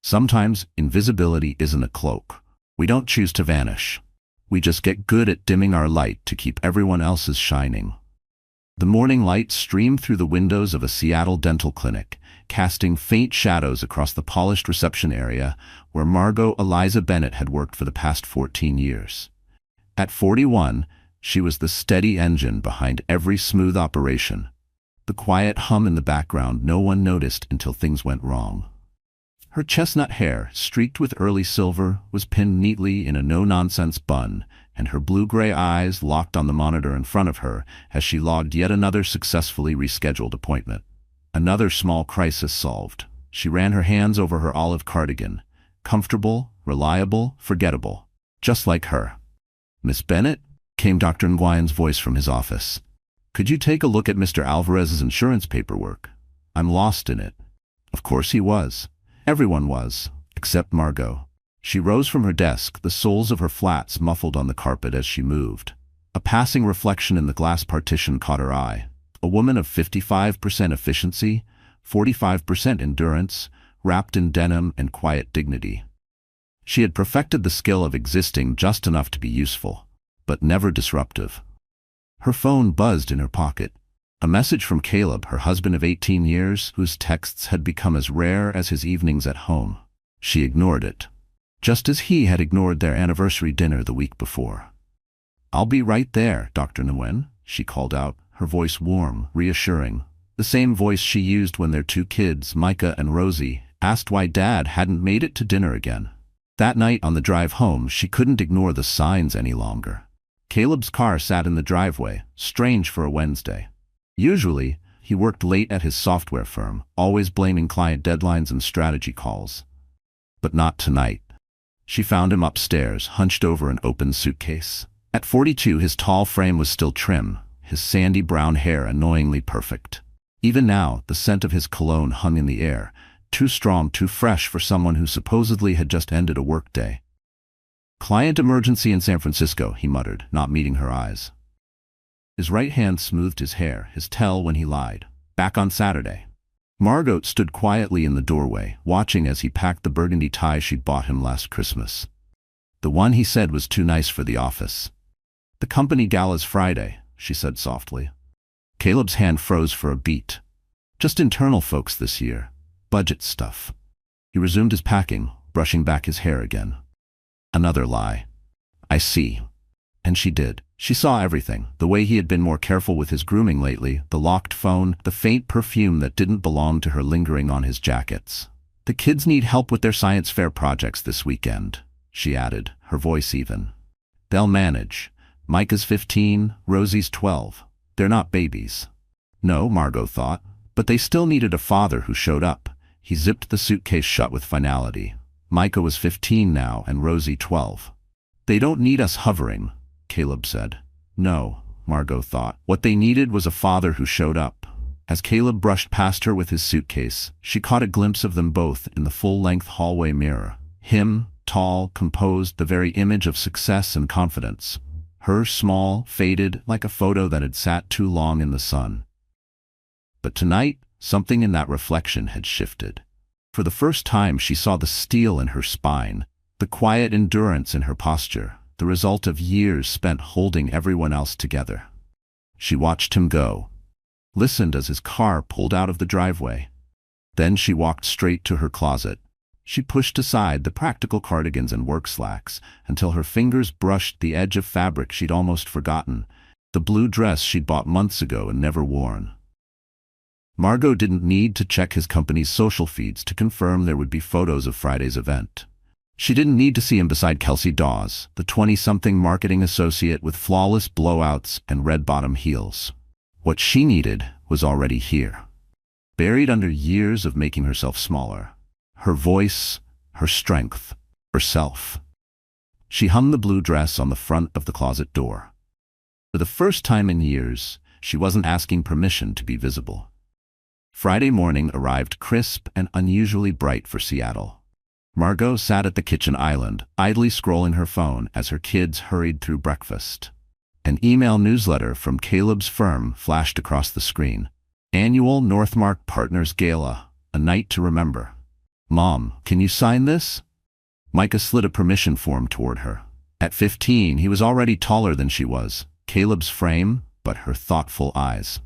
Sometimes invisibility isn't a cloak. We don't choose to vanish. We just get good at dimming our light to keep everyone else's shining. The morning light streamed through the windows of a Seattle dental clinic, casting faint shadows across the polished reception area where Margot Eliza Bennett had worked for the past 14 years. At 41, she was the steady engine behind every smooth operation. The quiet hum in the background no one noticed until things went wrong. Her chestnut hair, streaked with early silver, was pinned neatly in a no-nonsense bun, and her blue-gray eyes locked on the monitor in front of her as she logged yet another successfully rescheduled appointment. Another small crisis solved. She ran her hands over her olive cardigan. Comfortable, reliable, forgettable. Just like her. "Miss Bennett?" came Dr. Nguyen's voice from his office. "Could you take a look at Mr. Alvarez's insurance paperwork? I'm lost in it." Of course he was. Everyone was, except Margot. She rose from her desk, the soles of her flats muffled on the carpet as she moved. A passing reflection in the glass partition caught her eye. A woman of 55% efficiency, 45% endurance, wrapped in denim and quiet dignity. She had perfected the skill of existing just enough to be useful, but never disruptive. Her phone buzzed in her pocket. A message from Caleb, her husband of 18 years, whose texts had become as rare as his evenings at home. She ignored it, just as he had ignored their anniversary dinner the week before. "I'll be right there, Dr. Nguyen," she called out, her voice warm, reassuring. The same voice she used when their two kids, Micah and Rosie, asked why Dad hadn't made it to dinner again. That night on the drive home, she couldn't ignore the signs any longer. Caleb's car sat in the driveway, strange for a Wednesday. Usually, he worked late at his software firm, always blaming client deadlines and strategy calls. But not tonight. She found him upstairs, hunched over an open suitcase. At 42, his tall frame was still trim, his sandy brown hair annoyingly perfect. Even now, the scent of his cologne hung in the air, too strong, too fresh for someone who supposedly had just ended a workday. "Client emergency in San Francisco," he muttered, not meeting her eyes. His right hand smoothed his hair, his tell when he lied. "Back on Saturday." Margot stood quietly in the doorway, watching as he packed the burgundy tie she'd bought him last Christmas. The one he said was too nice for the office. "The company gala's Friday," she said softly. Caleb's hand froze for a beat. "Just internal folks this year. Budget stuff." He resumed his packing, brushing back his hair again. Another lie. "I see." And she did. She saw everything, the way he had been more careful with his grooming lately, the locked phone, the faint perfume that didn't belong to her lingering on his jackets. "The kids need help with their science fair projects this weekend," she added, her voice even. "They'll manage. Micah's 15, Rosie's 12. They're not babies." No, Margot thought, but they still needed a father who showed up. He zipped the suitcase shut with finality. Micah was 15 now and Rosie 12. "They don't need us hovering," Caleb said. No, Margot thought. What they needed was a father who showed up. As Caleb brushed past her with his suitcase, she caught a glimpse of them both in the full-length hallway mirror. Him, tall, composed, the very image of success and confidence. Her, small, faded, like a photo that had sat too long in the sun. But tonight, something in that reflection had shifted. For the first time, she saw the steel in her spine, the quiet endurance in her posture, the result of years spent holding everyone else together. She watched him go, listened as his car pulled out of the driveway. Then she walked straight to her closet. She pushed aside the practical cardigans and work slacks until her fingers brushed the edge of fabric she'd almost forgotten, the blue dress she'd bought months ago and never worn. Margot didn't need to check his company's social feeds to confirm there would be photos of Friday's event. She didn't need to see him beside Kelsey Dawes, the 20-something marketing associate with flawless blowouts and red-bottom heels. What she needed was already here, buried under years of making herself smaller. Her voice, her strength, herself. She hung the blue dress on the front of the closet door. For the first time in years, she wasn't asking permission to be visible. Friday morning arrived crisp and unusually bright for Seattle. Margot sat at the kitchen island, idly scrolling her phone as her kids hurried through breakfast. An email newsletter from Caleb's firm flashed across the screen. Annual Northmark Partners Gala, a night to remember. "Mom, can you sign this?" Micah slid a permission form toward her. At 15, he was already taller than she was. Caleb's frame, but her thoughtful eyes.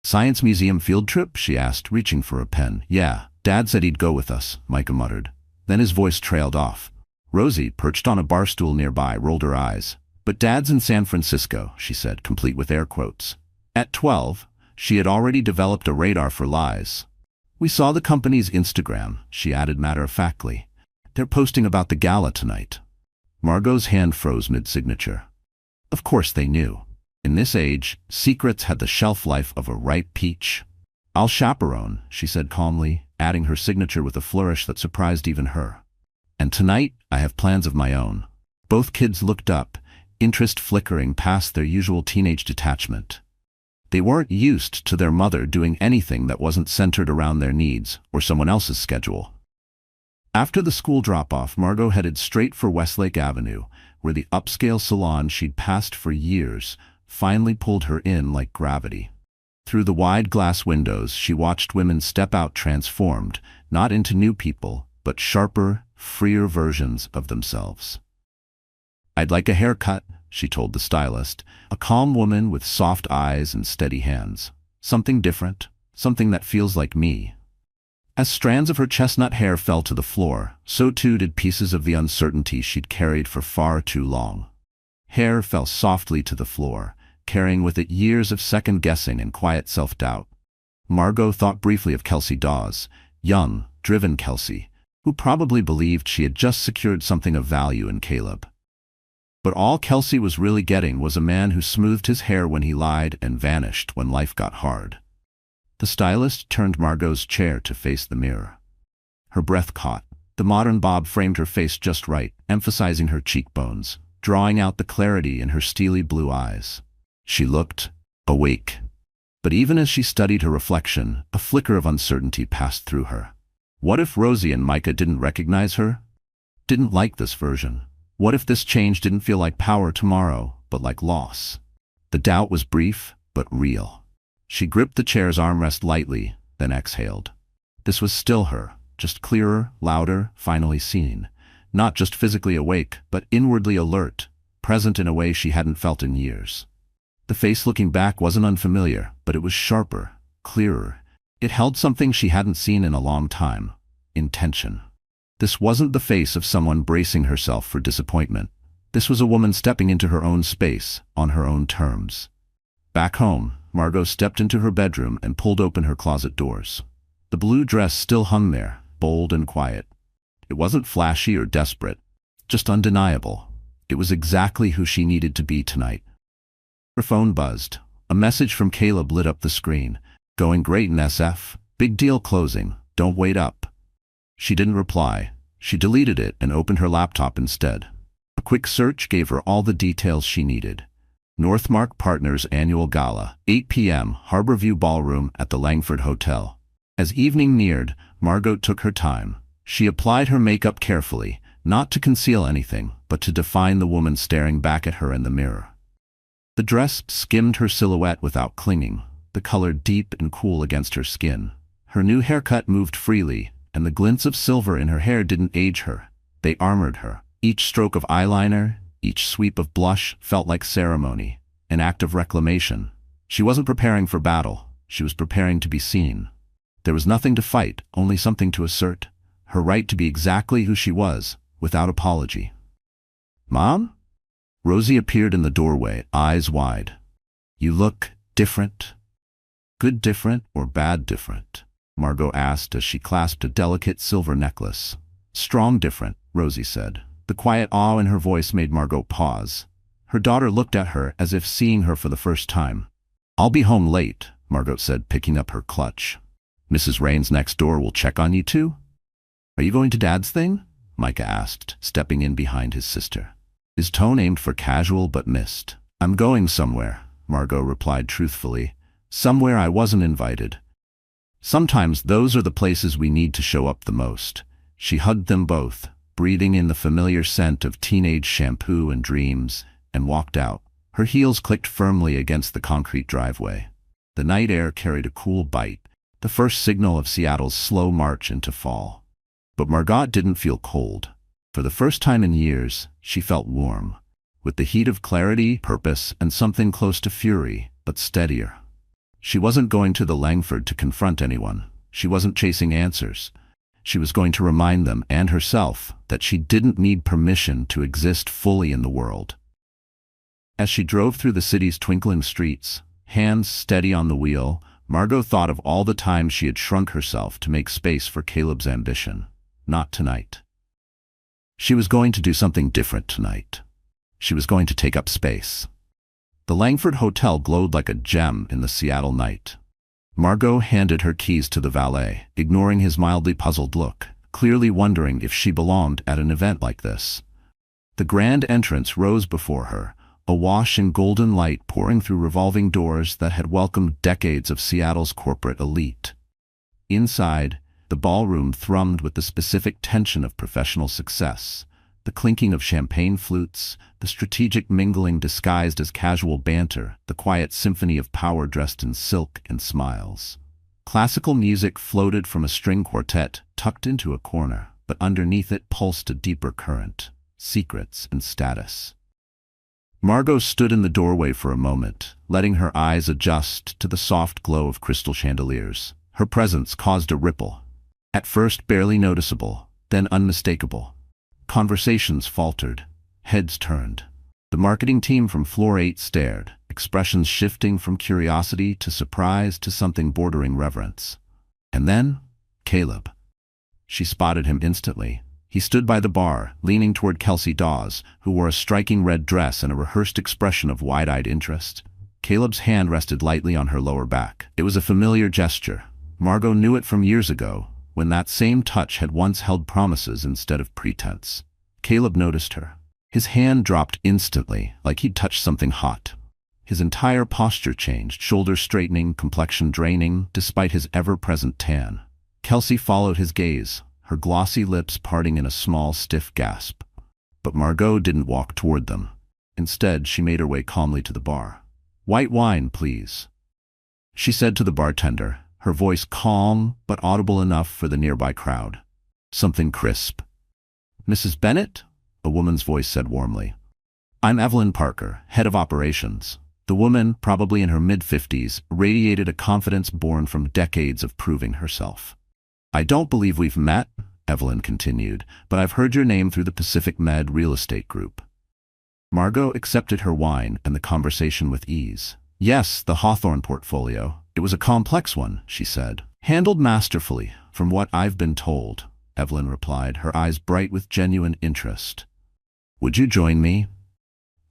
"Science museum field trip?" she asked, reaching for a pen. "Yeah, Dad said he'd go with us," Micah muttered. Then his voice trailed off. Rosie, perched on a bar stool nearby, rolled her eyes. "But Dad's in San Francisco," she said, complete with air quotes. At 12, she had already developed a radar for lies. "We saw the company's Instagram," she added matter-of-factly. "They're posting about the gala tonight." Margot's hand froze mid-signature. Of course they knew. In this age, secrets had the shelf life of a ripe peach. "I'll chaperone," she said calmly, adding her signature with a flourish that surprised even her. "And tonight, I have plans of my own." Both kids looked up, interest flickering past their usual teenage detachment. They weren't used to their mother doing anything that wasn't centered around their needs or someone else's schedule. After the school drop-off, Margot headed straight for Westlake Avenue, where the upscale salon she'd passed for years finally pulled her in like gravity. Through the wide glass windows, she watched women step out transformed, not into new people, but sharper, freer versions of themselves. "I'd like a haircut," she told the stylist, a calm woman with soft eyes and steady hands. "Something different, something that feels like me." As strands of her chestnut hair fell to the floor, so too did pieces of the uncertainty she'd carried for far too long. Hair fell softly to the floor, carrying with it years of second-guessing and quiet self-doubt. Margot thought briefly of Kelsey Dawes, young, driven Kelsey, who probably believed she had just secured something of value in Caleb. But all Kelsey was really getting was a man who smoothed his hair when he lied and vanished when life got hard. The stylist turned Margot's chair to face the mirror. Her breath caught. The modern bob framed her face just right, emphasizing her cheekbones, drawing out the clarity in her steely blue eyes. She looked awake. But even as she studied her reflection, a flicker of uncertainty passed through her. What if Rosie and Micah didn't recognize her? Didn't like this version? What if this change didn't feel like power tomorrow, but like loss? The doubt was brief, but real. She gripped the chair's armrest lightly, then exhaled. This was still her, just clearer, louder, finally seen. Not just physically awake, but inwardly alert, present in a way she hadn't felt in years. The face looking back wasn't unfamiliar, but it was sharper, clearer. It held something she hadn't seen in a long time: intention. This wasn't the face of someone bracing herself for disappointment. This was a woman stepping into her own space, on her own terms. Back home, Margot stepped into her bedroom and pulled open her closet doors. The blue dress still hung there, bold and quiet. It wasn't flashy or desperate, just undeniable. It was exactly who she needed to be tonight. Her phone buzzed. A message from Caleb lit up the screen. "Going great in SF. Big deal closing. Don't wait up." She didn't reply. She deleted it and opened her laptop instead. A quick search gave her all the details she needed. Northmark Partners Annual Gala, 8 p.m., Harborview Ballroom at the Langford Hotel. As evening neared, Margot took her time. She applied her makeup carefully, not to conceal anything, but to define the woman staring back at her in the mirror. The dress skimmed her silhouette without clinging, the color deep and cool against her skin. Her new haircut moved freely, and the glints of silver in her hair didn't age her. They armored her. Each stroke of eyeliner, each sweep of blush felt like ceremony, an act of reclamation. She wasn't preparing for battle. She was preparing to be seen. There was nothing to fight, only something to assert. Her right to be exactly who she was, without apology. "Mom?" Rosie appeared in the doorway, eyes wide. "You look different." "Good different or bad different?" Margot asked as she clasped a delicate silver necklace. "Strong different," Rosie said. The quiet awe in her voice made Margot pause. Her daughter looked at her as if seeing her for the first time. "I'll be home late," Margot said, picking up her clutch. "Mrs. Raines next door will check on you too?" "Are you going to Dad's thing?" Micah asked, stepping in behind his sister. His tone aimed for casual but missed. "I'm going somewhere," Margot replied truthfully. "Somewhere I wasn't invited." Sometimes those are the places we need to show up the most. She hugged them both, breathing in the familiar scent of teenage shampoo and dreams, and walked out. Her heels clicked firmly against the concrete driveway. The night air carried a cool bite, the first signal of Seattle's slow march into fall. But Margot didn't feel cold. For the first time in years, she felt warm, with the heat of clarity, purpose, and something close to fury, but steadier. She wasn't going to the Langford to confront anyone. She wasn't chasing answers. She was going to remind them and herself that she didn't need permission to exist fully in the world. As she drove through the city's twinkling streets, hands steady on the wheel, Margot thought of all the times she had shrunk herself to make space for Caleb's ambition. Not tonight. She was going to do something different tonight. She was going to take up space. The Langford Hotel glowed like a gem in the Seattle night. Margot handed her keys to the valet, ignoring his mildly puzzled look, clearly wondering if she belonged at an event like this. The grand entrance rose before her, awash in golden light pouring through revolving doors that had welcomed decades of Seattle's corporate elite. Inside, the ballroom thrummed with the specific tension of professional success, the clinking of champagne flutes, the strategic mingling disguised as casual banter, the quiet symphony of power dressed in silk and smiles. Classical music floated from a string quartet tucked into a corner, but underneath it pulsed a deeper current, secrets and status. Margot stood in the doorway for a moment, letting her eyes adjust to the soft glow of crystal chandeliers. Her presence caused a ripple, at first barely noticeable, then unmistakable. Conversations faltered, heads turned. The marketing team from Floor 8 stared, expressions shifting from curiosity to surprise to something bordering reverence. And then, Caleb. She spotted him instantly. He stood by the bar, leaning toward Kelsey Dawes, who wore a striking red dress and a rehearsed expression of wide-eyed interest. Caleb's hand rested lightly on her lower back. It was a familiar gesture. Margot knew it from years ago, when that same touch had once held promises instead of pretense. Caleb noticed her. His hand dropped instantly, like he'd touched something hot. His entire posture changed, shoulders straightening, complexion draining, despite his ever-present tan. Kelsey followed his gaze, her glossy lips parting in a small, stiff gasp. But Margot didn't walk toward them. Instead, she made her way calmly to the bar. "White wine, please," she said to the bartender, her voice calm but audible enough for the nearby crowd. "Something crisp." "Mrs. Bennett?" a woman's voice said warmly. "I'm Evelyn Parker, head of operations." The woman, probably in her mid-50s, radiated a confidence born from decades of proving herself. "I don't believe we've met," Evelyn continued, "but I've heard your name through the Pacific Med Real Estate Group." Margot accepted her wine and the conversation with ease. "Yes, the Hawthorne portfolio. It was a complex one," she said. "Handled masterfully, from what I've been told," Evelyn replied, her eyes bright with genuine interest. "Would you join me?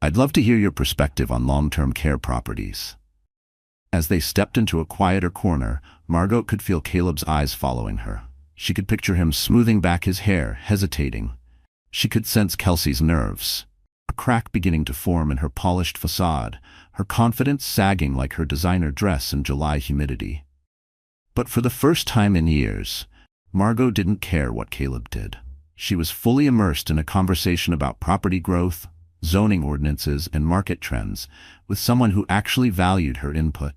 I'd love to hear your perspective on long-term care properties." As they stepped into a quieter corner, Margot could feel Caleb's eyes following her. She could picture him smoothing back his hair, hesitating. She could sense Kelsey's nerves, a crack beginning to form in her polished facade, her confidence sagging like her designer dress in July humidity. But for the first time in years, Margot didn't care what Caleb did. She was fully immersed in a conversation about property growth, zoning ordinances, and market trends with someone who actually valued her input.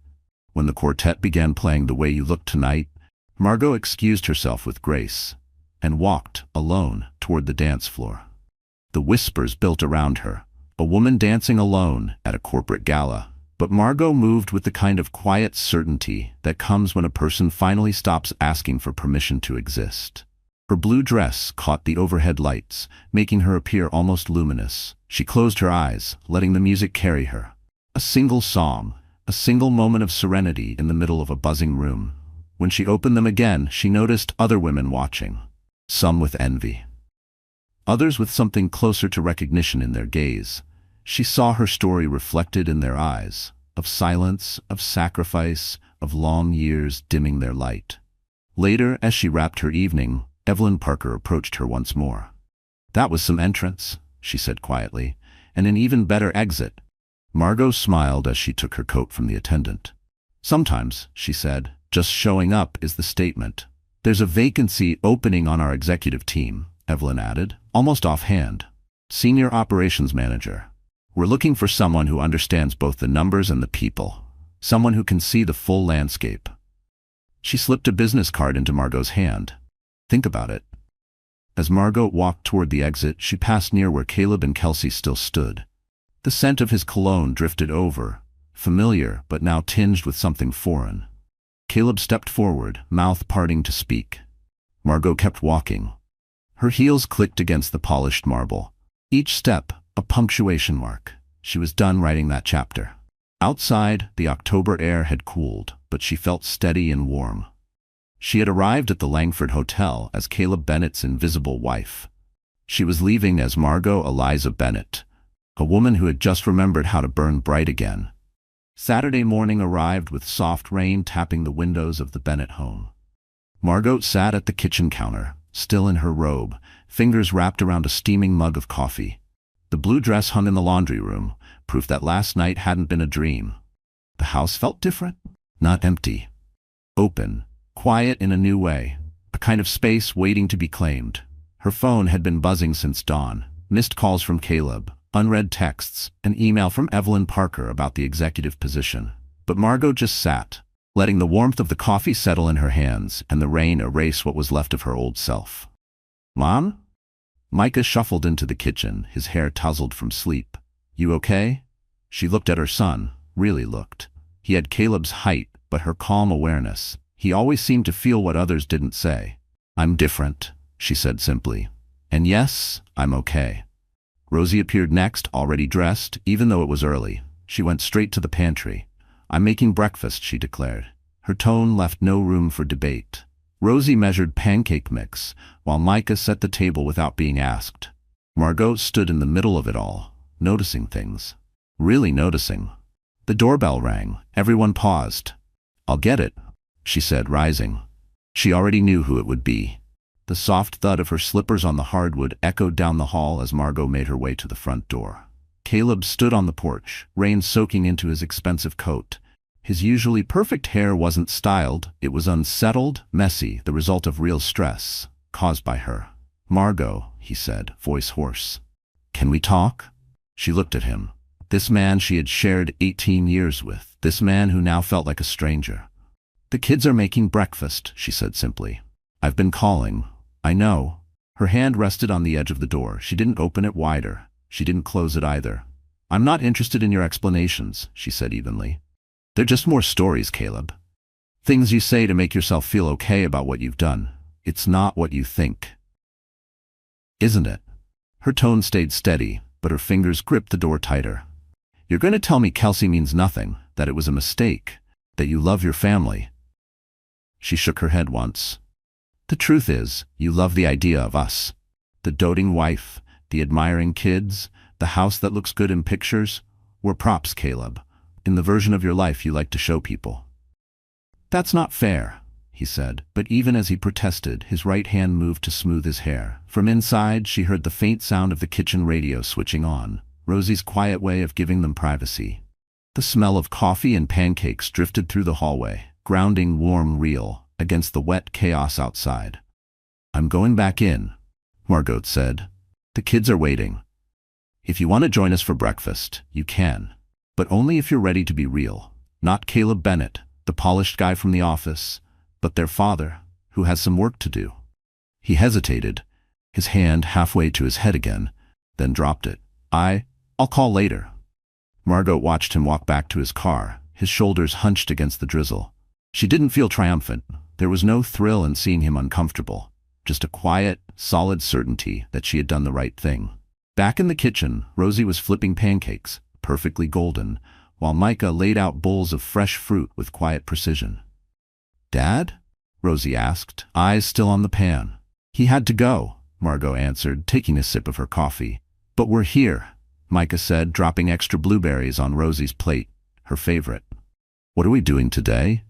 When the quartet began playing The Way You Look Tonight, Margot excused herself with grace and walked, alone, toward the dance floor. The whispers built around her, a woman dancing alone at a corporate gala. But Margot moved with the kind of quiet certainty that comes when a person finally stops asking for permission to exist. Her blue dress caught the overhead lights, making her appear almost luminous. She closed her eyes, letting the music carry her. A single song, a single moment of serenity in the middle of a buzzing room. When she opened them again, she noticed other women watching, some with envy, others with something closer to recognition in their gaze. She saw her story reflected in their eyes, of silence, of sacrifice, of long years dimming their light. Later, as she wrapped her evening, Evelyn Parker approached her once more. "That was some entrance," she said quietly, "and an even better exit." Margot smiled as she took her coat from the attendant. "Sometimes," she said, "just showing up is the statement." "There's a vacancy opening on our executive team," Evelyn added, almost offhand. "Senior operations manager. We're looking for someone who understands both the numbers and the people, someone who can see the full landscape." She slipped a business card into Margot's hand. "Think about it." As Margot walked toward the exit, she passed near where Caleb and Kelsey still stood. The scent of his cologne drifted over, familiar but now tinged with something foreign. Caleb stepped forward, mouth parting to speak. Margot kept walking. Her heels clicked against the polished marble. Each step, a punctuation mark. She was done writing that chapter. Outside, the October air had cooled, but she felt steady and warm. She had arrived at the Langford Hotel as Caleb Bennett's invisible wife. She was leaving as Margot Eliza Bennett, a woman who had just remembered how to burn bright again. Saturday morning arrived with soft rain tapping the windows of the Bennett home. Margot sat at the kitchen counter, still in her robe, fingers wrapped around a steaming mug of coffee. The blue dress hung in the laundry room, proof that last night hadn't been a dream. The house felt different, not empty. Open, quiet in a new way, a kind of space waiting to be claimed. Her phone had been buzzing since dawn, missed calls from Caleb, unread texts, an email from Evelyn Parker about the executive position. But Margot just sat, letting the warmth of the coffee settle in her hands and the rain erase what was left of her old self. "Mom?" Micah shuffled into the kitchen, his hair tousled from sleep. "You okay?" She looked at her son, really looked. He had Caleb's height, but her calm awareness. He always seemed to feel what others didn't say. "I'm different," she said simply. "And yes, I'm okay." Rosie appeared next, already dressed, even though it was early. She went straight to the pantry. "I'm making breakfast," she declared. Her tone left no room for debate. Rosie measured pancake mix, while Micah set the table without being asked. Margot stood in the middle of it all, noticing things. Really noticing. The doorbell rang. Everyone paused. "I'll get it," she said, rising. She already knew who it would be. The soft thud of her slippers on the hardwood echoed down the hall as Margot made her way to the front door. Caleb stood on the porch, rain soaking into his expensive coat. His usually perfect hair wasn't styled, it was unsettled, messy, the result of real stress, caused by her. "Margot," he said, voice hoarse. "Can we talk?" She looked at him. This man she had shared 18 years with, this man who now felt like a stranger. "The kids are making breakfast," she said simply. "I've been calling. I know." Her hand rested on the edge of the door. She didn't open it wider. She didn't close it either. "I'm not interested in your explanations," she said evenly. "They're just more stories, Caleb. Things you say to make yourself feel okay about what you've done. It's not what you think. Isn't it?" Her tone stayed steady, but her fingers gripped the door tighter. "You're going to tell me Kelsey means nothing, that it was a mistake, that you love your family." She shook her head once. "The truth is, you love the idea of us. The doting wife, the admiring kids, the house that looks good in pictures. We're props, Caleb. In the version of your life you like to show people." "That's not fair," he said, but even as he protested, his right hand moved to smooth his hair. From inside, she heard the faint sound of the kitchen radio switching on, Rosie's quiet way of giving them privacy. The smell of coffee and pancakes drifted through the hallway, grounding warm, real, against the wet chaos outside. "I'm going back in," Margot said. "The kids are waiting. If you want to join us for breakfast, you can. But only if you're ready to be real. Not Caleb Bennett, the polished guy from the office, but their father, who has some work to do." He hesitated, his hand halfway to his head again, then dropped it. I'll call later." Margot watched him walk back to his car, his shoulders hunched against the drizzle. She didn't feel triumphant. There was no thrill in seeing him uncomfortable, just a quiet, solid certainty that she had done the right thing. Back in the kitchen, Rosie was flipping pancakes, perfectly golden, while Micah laid out bowls of fresh fruit with quiet precision. "Dad?" Rosie asked, eyes still on the pan. "He had to go," Margot answered, taking a sip of her coffee. "But we're here," Micah said, dropping extra blueberries on Rosie's plate, her favorite. "What are we doing today?"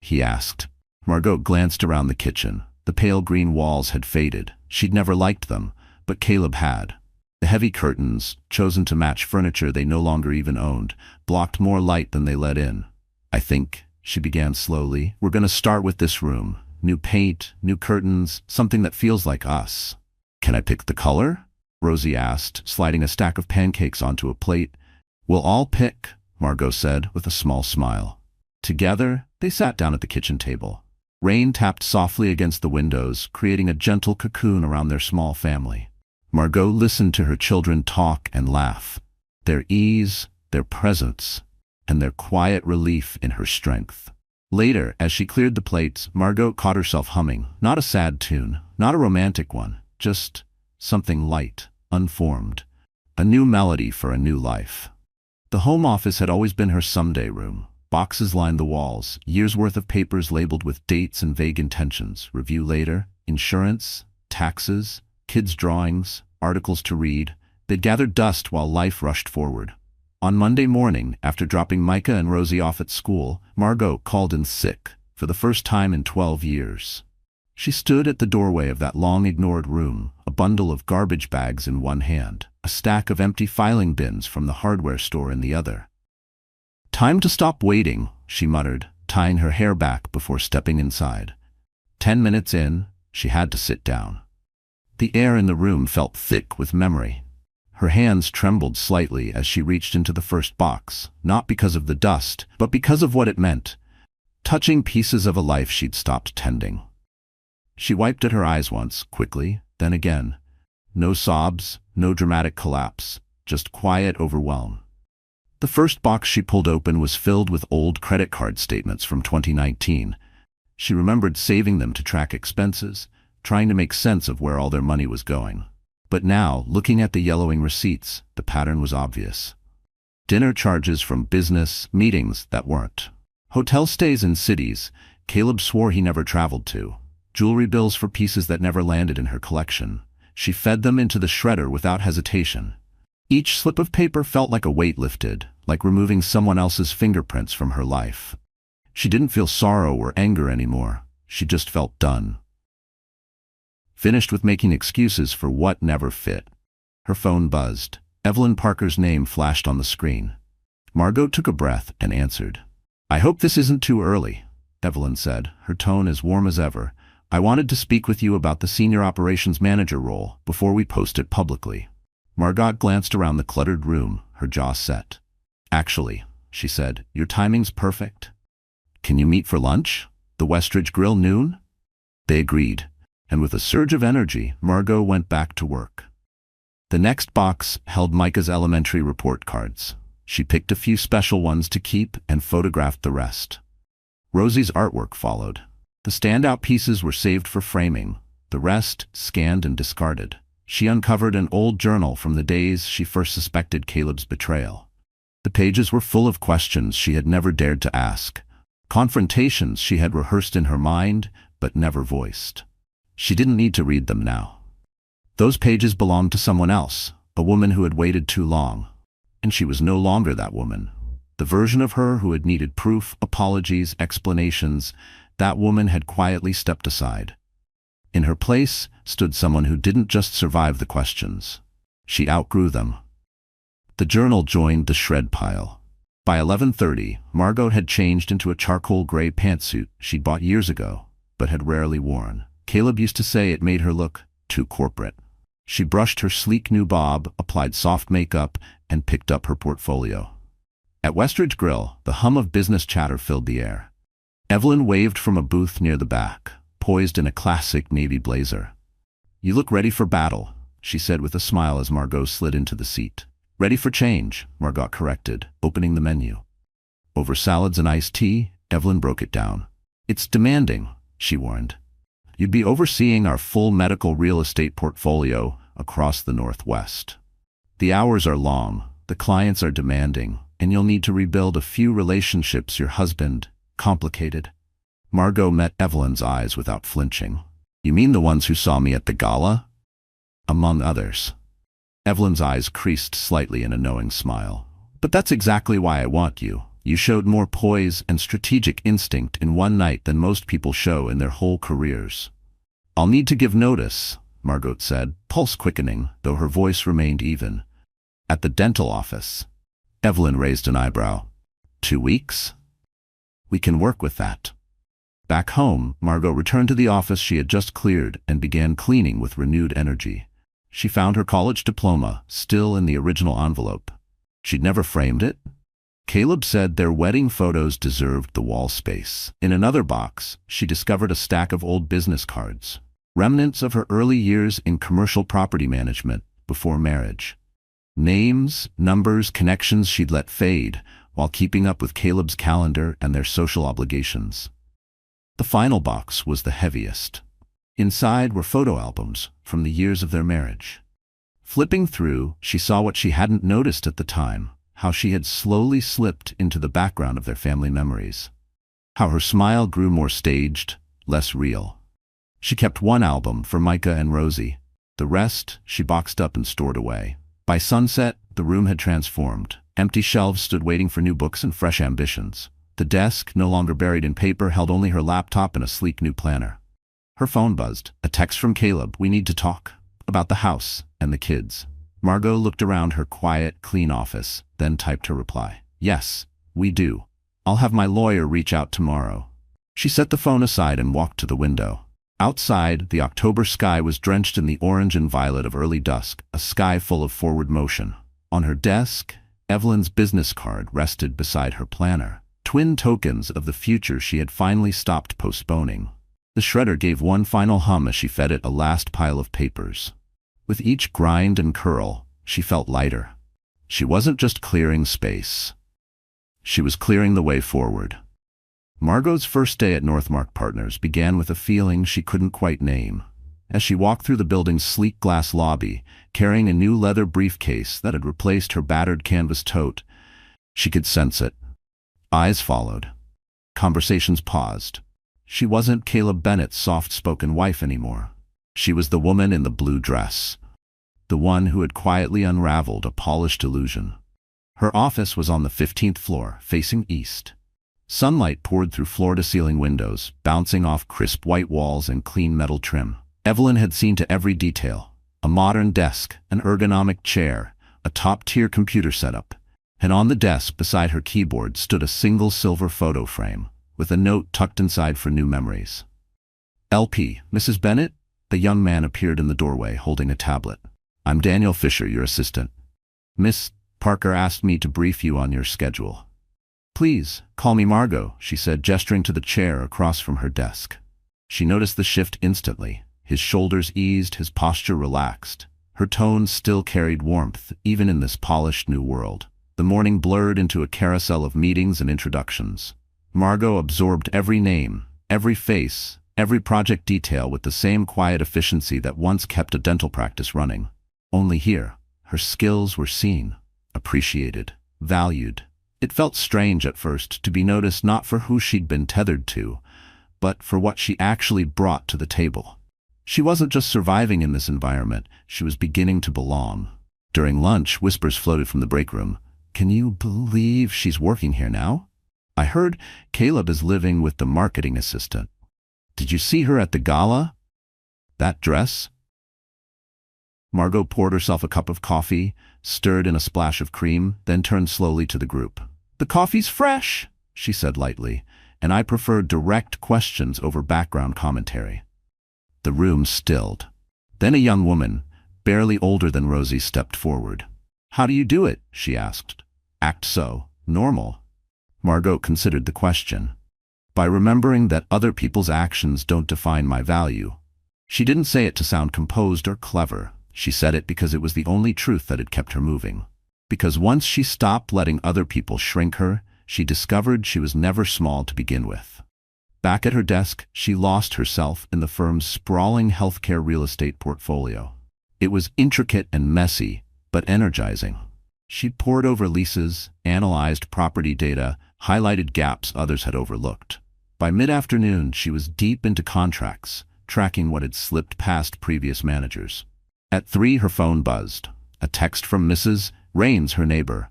he asked. Margot glanced around the kitchen. The pale green walls had faded. She'd never liked them, but Caleb had. The heavy curtains, chosen to match furniture they no longer even owned, blocked more light than they let in. "I think," she began slowly, "we're going to start with this room. New paint, new curtains, something that feels like us." "Can I pick the color?" Rosie asked, sliding a stack of pancakes onto a plate. "We'll all pick," Margot said with a small smile. Together, they sat down at the kitchen table. Rain tapped softly against the windows, creating a gentle cocoon around their small family. Margot listened to her children talk and laugh. Their ease, their presence, and their quiet relief in her strength. Later, as she cleared the plates, Margot caught herself humming, not a sad tune, not a romantic one, just something light, unformed, a new melody for a new life. The home office had always been her someday room. Boxes lined the walls, years' worth of papers labeled with dates and vague intentions, review later, insurance, taxes, kids' drawings, articles to read. They'd gathered dust while life rushed forward. On Monday morning, after dropping Micah and Rosie off at school, Margot called in sick, for the first time in 12 years. She stood at the doorway of that long-ignored room, a bundle of garbage bags in one hand, a stack of empty filing bins from the hardware store in the other. "Time to stop waiting," she muttered, tying her hair back before stepping inside. 10 minutes in, she had to sit down. The air in the room felt thick with memory. Her hands trembled slightly as she reached into the first box, not because of the dust, but because of what it meant, touching pieces of a life she'd stopped tending. She wiped at her eyes once, quickly, then again. No sobs, no dramatic collapse, just quiet overwhelm. The first box she pulled open was filled with old credit card statements from 2019. She remembered saving them to track expenses, trying to make sense of where all their money was going. But now, looking at the yellowing receipts, the pattern was obvious. Dinner charges from business meetings that weren't. Hotel stays in cities Caleb swore he never traveled to. Jewelry bills for pieces that never landed in her collection. She fed them into the shredder without hesitation. Each slip of paper felt like a weight lifted, like removing someone else's fingerprints from her life. She didn't feel sorrow or anger anymore. She just felt done. Finished with making excuses for what never fit. Her phone buzzed. Evelyn Parker's name flashed on the screen. Margot took a breath and answered. "I hope this isn't too early," Evelyn said, her tone as warm as ever. "I wanted to speak with you about the senior operations manager role before we post it publicly." Margot glanced around the cluttered room, her jaw set. "Actually," she said, "your timing's perfect. Can you meet for lunch? The Westridge Grill noon?" They agreed, and with a surge of energy, Margot went back to work. The next box held Micah's elementary report cards. She picked a few special ones to keep and photographed the rest. Rosie's artwork followed. The standout pieces were saved for framing, the rest scanned and discarded. She uncovered an old journal from the days she first suspected Caleb's betrayal. The pages were full of questions she had never dared to ask, confrontations she had rehearsed in her mind but never voiced. She didn't need to read them now. Those pages belonged to someone else, a woman who had waited too long. And she was no longer that woman. The version of her who had needed proof, apologies, explanations, that woman had quietly stepped aside. In her place stood someone who didn't just survive the questions. She outgrew them. The journal joined the shred pile. By 11:30, Margot had changed into a charcoal gray pantsuit she'd bought years ago, but had rarely worn. Caleb used to say it made her look too corporate. She brushed her sleek new bob, applied soft makeup, and picked up her portfolio. At Westridge Grill, the hum of business chatter filled the air. Evelyn waved from a booth near the back, poised in a classic navy blazer. "You look ready for battle," she said with a smile as Margot slid into the seat. "Ready for change," Margot corrected, opening the menu. "Over salads and iced tea," Evelyn broke it down. "It's demanding," she warned. "You'd be overseeing our full medical real estate portfolio across the Northwest. The hours are long, the clients are demanding, and you'll need to rebuild a few relationships your husband. Complicated." Margot met Evelyn's eyes without flinching. "You mean the ones who saw me at the gala?" "Among others." Evelyn's eyes creased slightly in a knowing smile. "But that's exactly why I want you. You showed more poise and strategic instinct in one night than most people show in their whole careers." "I'll need to give notice," Margot said, pulse quickening, though her voice remained even. "At the dental office." Evelyn raised an eyebrow. 2 weeks? "We can work with that." Back home, Margot returned to the office she had just cleared and began cleaning with renewed energy. She found her college diploma, still in the original envelope. She'd never framed it. Caleb said their wedding photos deserved the wall space. In another box, she discovered a stack of old business cards, remnants of her early years in commercial property management before marriage. Names, numbers, connections she'd let fade while keeping up with Caleb's calendar and their social obligations. The final box was the heaviest. Inside were photo albums from the years of their marriage. Flipping through, she saw what she hadn't noticed at the time, how she had slowly slipped into the background of their family memories. How her smile grew more staged, less real. She kept one album for Micah and Rosie. The rest she boxed up and stored away. By sunset, the room had transformed. Empty shelves stood waiting for new books and fresh ambitions. The desk, no longer buried in paper, held only her laptop and a sleek new planner. Her phone buzzed. A text from Caleb. "We need to talk. About the house and the kids." Margot looked around her quiet, clean office, then typed her reply. "Yes, we do. I'll have my lawyer reach out tomorrow." She set the phone aside and walked to the window. Outside, the October sky was drenched in the orange and violet of early dusk, a sky full of forward motion. On her desk, Evelyn's business card rested beside her planner, twin tokens of the future she had finally stopped postponing. The shredder gave one final hum as she fed it a last pile of papers. With each grind and curl, she felt lighter. She wasn't just clearing space. She was clearing the way forward. Margot's first day at Northmark Partners began with a feeling she couldn't quite name. As she walked through the building's sleek glass lobby, carrying a new leather briefcase that had replaced her battered canvas tote, she could sense it. Eyes followed. Conversations paused. She wasn't Caleb Bennett's soft-spoken wife anymore. She was the woman in the blue dress. The one who had quietly unraveled a polished illusion. Her office was on the 15th floor, facing east. Sunlight poured through floor-to-ceiling windows, bouncing off crisp white walls and clean metal trim. Evelyn had seen to every detail. A modern desk, an ergonomic chair, a top-tier computer setup. And on the desk beside her keyboard stood a single silver photo frame, with a note tucked inside for new memories. "LP, Mrs. Bennett?" The young man appeared in the doorway, holding a tablet. "I'm Daniel Fisher, your assistant. Miss Parker asked me to brief you on your schedule." "Please, call me Margot," she said, gesturing to the chair across from her desk. She noticed the shift instantly. His shoulders eased, his posture relaxed. Her tone still carried warmth, even in this polished new world. The morning blurred into a carousel of meetings and introductions. Margot absorbed every name, every face, every project detail with the same quiet efficiency that once kept a dental practice running. Only here, her skills were seen, appreciated, valued. It felt strange at first to be noticed not for who she'd been tethered to, but for what she actually brought to the table. She wasn't just surviving in this environment, she was beginning to belong. During lunch, whispers floated from the break room. "Can you believe she's working here now? I heard Caleb is living with the marketing assistant. Did you see her at the gala? That dress?" Margot poured herself a cup of coffee, stirred in a splash of cream, then turned slowly to the group. "The coffee's fresh," she said lightly, "and I prefer direct questions over background commentary." The room stilled. Then a young woman, barely older than Rosie, stepped forward. "How do you do it?" she asked. "Act so normal." Margot considered the question. "By remembering that other people's actions don't define my value." She didn't say it to sound composed or clever. She said it because it was the only truth that had kept her moving. Because once she stopped letting other people shrink her, she discovered she was never small to begin with. Back at her desk, she lost herself in the firm's sprawling healthcare real estate portfolio. It was intricate and messy, but energizing. She'd pored over leases, analyzed property data, highlighted gaps others had overlooked. By mid-afternoon, she was deep into contracts, tracking what had slipped past previous managers. At 3, her phone buzzed. A text from Mrs. Raines, her neighbor.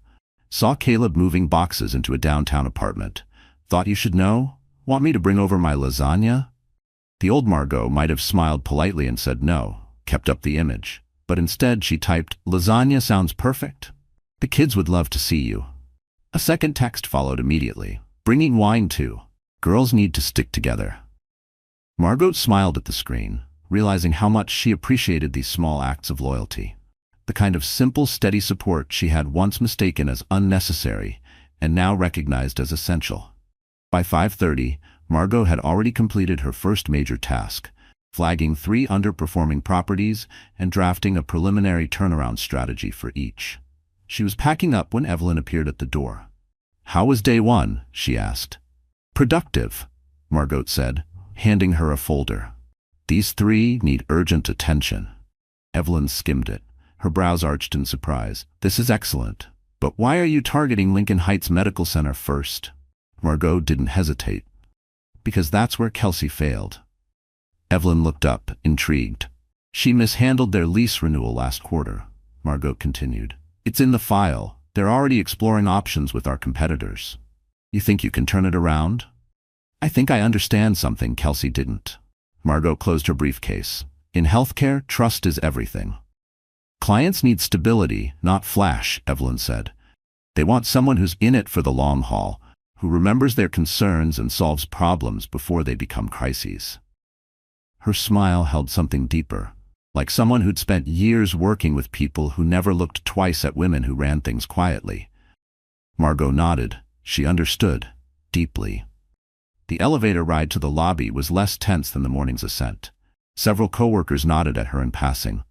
"Saw Caleb moving boxes into a downtown apartment. Thought you should know? Want me to bring over my lasagna?" The old Margot might have smiled politely and said no, kept up the image. But instead she typed, "Lasagna sounds perfect. The kids would love to see you." A second text followed immediately. "Bringing wine too. Girls need to stick together." Margot smiled at the screen, realizing how much she appreciated these small acts of loyalty. The kind of simple, steady support she had once mistaken as unnecessary, and now recognized as essential. By 5:30, Margot had already completed her first major task, flagging 3 underperforming properties and drafting a preliminary turnaround strategy for each. She was packing up when Evelyn appeared at the door. "How was day 1?" she asked. "Productive," Margot said, handing her a folder. "These 3 need urgent attention." Evelyn skimmed it, her brows arched in surprise. "This is excellent. But why are you targeting Lincoln Heights Medical Center first?" Margot didn't hesitate. "Because that's where Kelsey failed." Evelyn looked up, intrigued. "She mishandled their lease renewal last quarter," Margot continued. "It's in the file. They're already exploring options with our competitors. You think you can turn it around?" "I think I understand something Kelsey didn't." Margot closed her briefcase. "In healthcare, trust is everything." "Clients need stability, not flash," Evelyn said. "They want someone who's in it for the long haul, who remembers their concerns and solves problems before they become crises." Her smile held something deeper, like someone who'd spent years working with people who never looked twice at women who ran things quietly. Margot nodded. She understood, deeply. The elevator ride to the lobby was less tense than the morning's ascent. Several coworkers nodded at her in passing.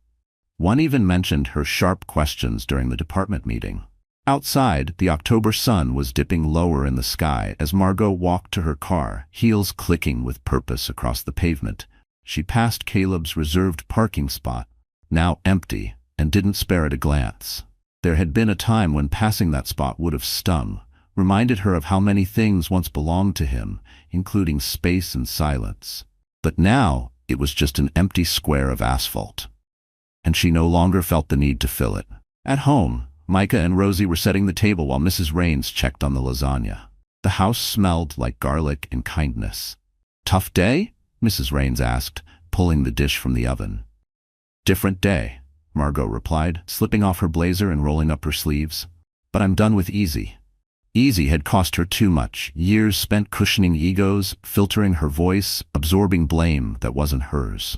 One even mentioned her sharp questions during the department meeting. Outside, the October sun was dipping lower in the sky as Margot walked to her car, heels clicking with purpose across the pavement. She passed Caleb's reserved parking spot, now empty, and didn't spare it a glance. There had been a time when passing that spot would have stung, reminded her of how many things once belonged to him, including space and silence. But now, it was just an empty square of asphalt. And she no longer felt the need to fill it. At home, Micah and Rosie were setting the table while Mrs. Raines checked on the lasagna. The house smelled like garlic and kindness. "Tough day?" Mrs. Raines asked, pulling the dish from the oven. "Different day," Margot replied, slipping off her blazer and rolling up her sleeves. "But I'm done with easy." Easy had cost her too much, years spent cushioning egos, filtering her voice, absorbing blame that wasn't hers.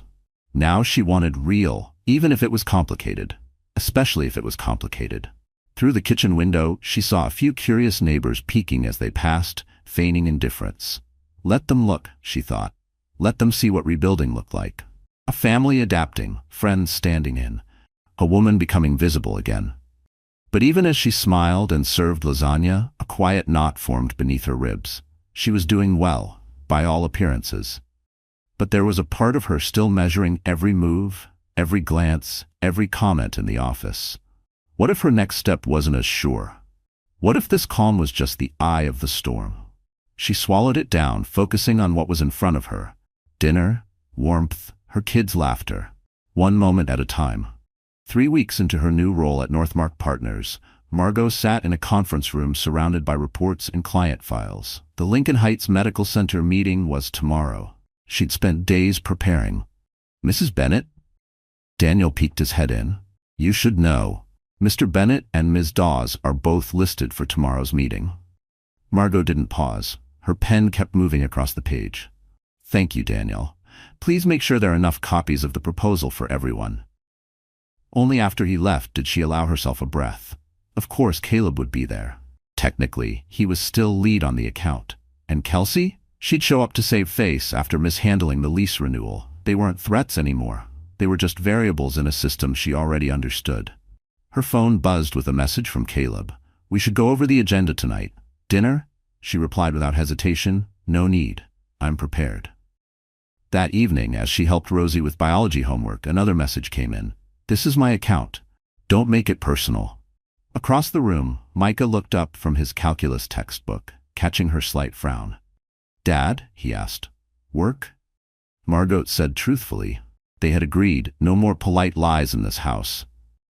Now she wanted real, even if it was complicated, especially if it was complicated. Through the kitchen window, she saw a few curious neighbors peeking as they passed, feigning indifference. Let them look, she thought. Let them see what rebuilding looked like. A family adapting, friends standing in, a woman becoming visible again. But even as she smiled and served lasagna, a quiet knot formed beneath her ribs. She was doing well, by all appearances. But there was a part of her still measuring every move, every glance, every comment in the office. What if her next step wasn't as sure? What if this calm was just the eye of the storm? She swallowed it down, focusing on what was in front of her. Dinner, warmth, her kids' laughter. One moment at a time. 3 weeks into her new role at Northmark Partners, Margot sat in a conference room surrounded by reports and client files. The Lincoln Heights Medical Center meeting was tomorrow. She'd spent days preparing. "Mrs. Bennett?" Daniel peeked his head in. "You should know. Mr. Bennett and Ms. Dawes are both listed for tomorrow's meeting." Margot didn't pause. Her pen kept moving across the page. "Thank you, Daniel. Please make sure there are enough copies of the proposal for everyone." Only after he left did she allow herself a breath. Of course Caleb would be there. Technically, he was still lead on the account. And Kelsey? She'd show up to save face after mishandling the lease renewal. They weren't threats anymore. They were just variables in a system she already understood. Her phone buzzed with a message from Caleb. "We should go over the agenda tonight." "Dinner?" She replied without hesitation. "No need. I'm prepared." That evening, as she helped Rosie with biology homework, another message came in. "This is my account. Don't make it personal." Across the room, Micah looked up from his calculus textbook, catching her slight frown. "Dad?" he asked. "Work?" Margot said truthfully. They had agreed, no more polite lies in this house.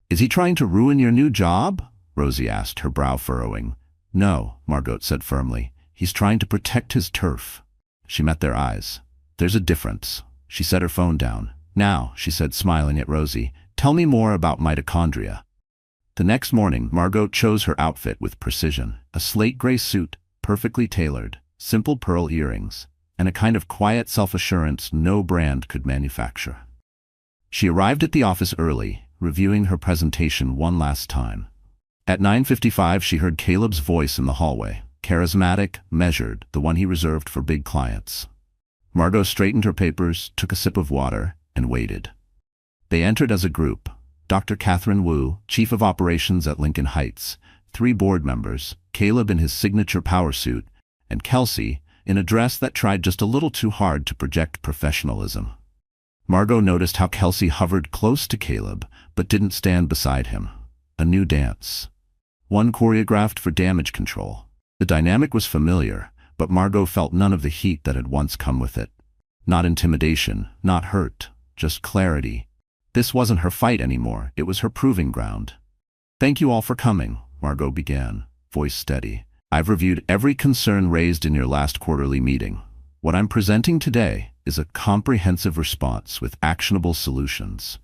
"Is he trying to ruin your new job?" Rosie asked, her brow furrowing. "No," Margot said firmly. "He's trying to protect his turf." She met their eyes. "There's a difference." She set her phone down. "Now," she said, smiling at Rosie, "tell me more about mitochondria." The next morning, Margot chose her outfit with precision. A slate gray suit, perfectly tailored, simple pearl earrings, and a kind of quiet self-assurance no brand could manufacture. She arrived at the office early, reviewing her presentation one last time. At 9:55, she heard Caleb's voice in the hallway, charismatic, measured, the one he reserved for big clients. Margot straightened her papers, took a sip of water, and waited. They entered as a group: Dr. Catherine Wu, Chief of Operations at Lincoln Heights, 3 board members, Caleb in his signature power suit, and Kelsey, in a dress that tried just a little too hard to project professionalism. Margot noticed how Kelsey hovered close to Caleb, but didn't stand beside him. A new dance. One choreographed for damage control. The dynamic was familiar, but Margot felt none of the heat that had once come with it. Not intimidation, not hurt, just clarity. This wasn't her fight anymore, it was her proving ground. "Thank you all for coming," Margot began, voice steady. "I've reviewed every concern raised in your last quarterly meeting. What I'm presenting today is a comprehensive response with actionable solutions."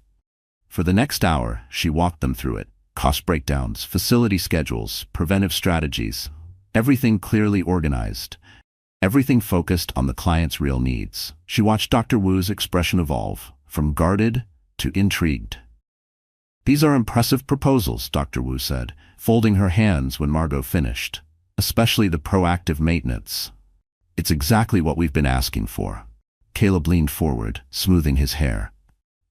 For the next hour, she walked them through it. Cost breakdowns, facility schedules, preventive strategies. Everything clearly organized. Everything focused on the client's real needs. She watched Dr. Wu's expression evolve, from guarded to intrigued. "These are impressive proposals," Dr. Wu said, folding her hands when Margot finished. "Especially the proactive maintenance. It's exactly what we've been asking for." Caleb leaned forward, smoothing his hair.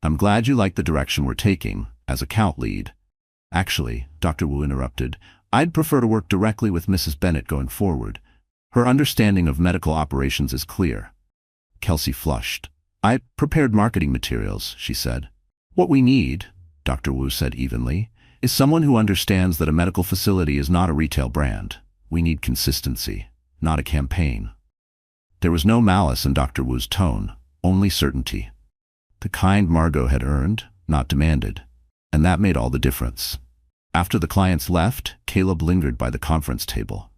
"I'm glad you like the direction we're taking, as account lead." "Actually," Dr. Wu interrupted, "I'd prefer to work directly with Mrs. Bennett going forward. Her understanding of medical operations is clear." Kelsey flushed. "I prepared marketing materials," she said. "What we need," Dr. Wu said evenly, "is someone who understands that a medical facility is not a retail brand. We need consistency, not a campaign." There was no malice in Dr. Wu's tone, only certainty. The kind Margot had earned, not demanded. And that made all the difference. After the clients left, Caleb lingered by the conference table.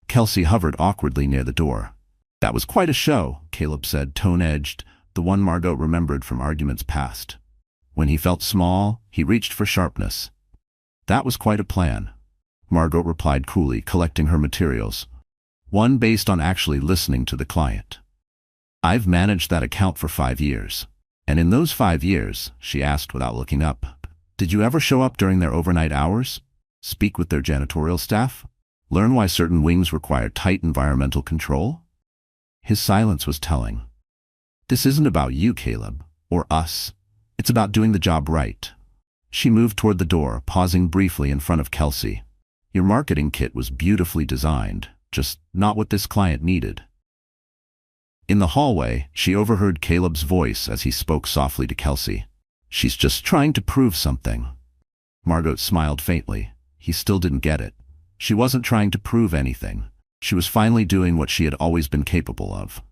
Kelsey hovered awkwardly near the door. "That was quite a show," Caleb said, tone-edged, the one Margot remembered from arguments past. When he felt small, he reached for sharpness. "That was quite a plan," Margot replied coolly, collecting her materials. "One based on actually listening to the client. I've managed that account for 5 years. And in those 5 years," she asked without looking up, "did you ever show up during their overnight hours? Speak with their janitorial staff? Learn why certain wings require tight environmental control?" His silence was telling. "This isn't about you, Caleb, or us. It's about doing the job right." She moved toward the door, pausing briefly in front of Kelsey. "Your marketing kit was beautifully designed, just not what this client needed." In the hallway, she overheard Caleb's voice as he spoke softly to Kelsey. "She's just trying to prove something." Margot smiled faintly. He still didn't get it. She wasn't trying to prove anything. She was finally doing what she had always been capable of.